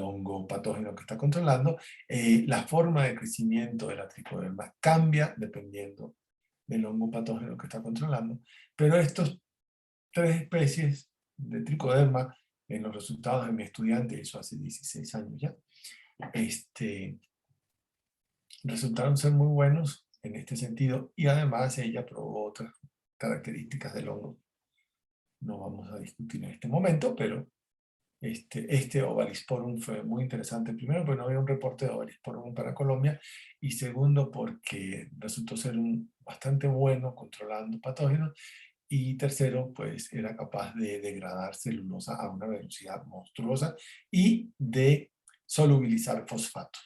hongo patógeno que está controlando. La forma de crecimiento de la tricoderma cambia dependiendo del hongo patógeno que está controlando, pero estos 3 especies de tricoderma, en los resultados de mi estudiante, eso hace 16 años ya, resultaron ser muy buenos en este sentido, y además ella probó otras características del hongo. No vamos a discutir en este momento, pero este Ovalisporum fue muy interesante. Primero, porque no había un reporte de Ovalisporum para Colombia, y segundo, porque resultó ser bastante bueno controlando patógenos, y tercero, pues era capaz de degradar celulosa a una velocidad monstruosa y de solubilizar fosfato,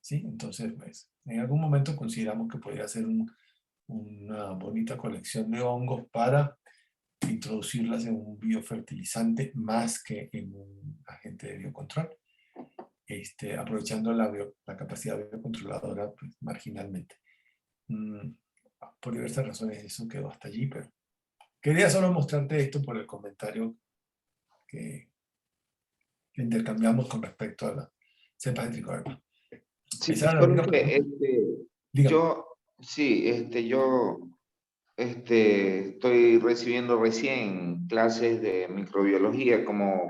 ¿sí? Entonces, pues, en algún momento consideramos que podría ser una bonita colección de hongos para introducirlas en un biofertilizante más que en un agente de biocontrol, aprovechando la capacidad biocontroladora pues, marginalmente. Por diversas razones eso quedó hasta allí, pero quería solo mostrarte esto por el comentario que intercambiamos con respecto a la cepa de tricoderma. Sí, Esa era la única Jorge, pregunta. Dígame. yo estoy recibiendo recién clases de microbiología como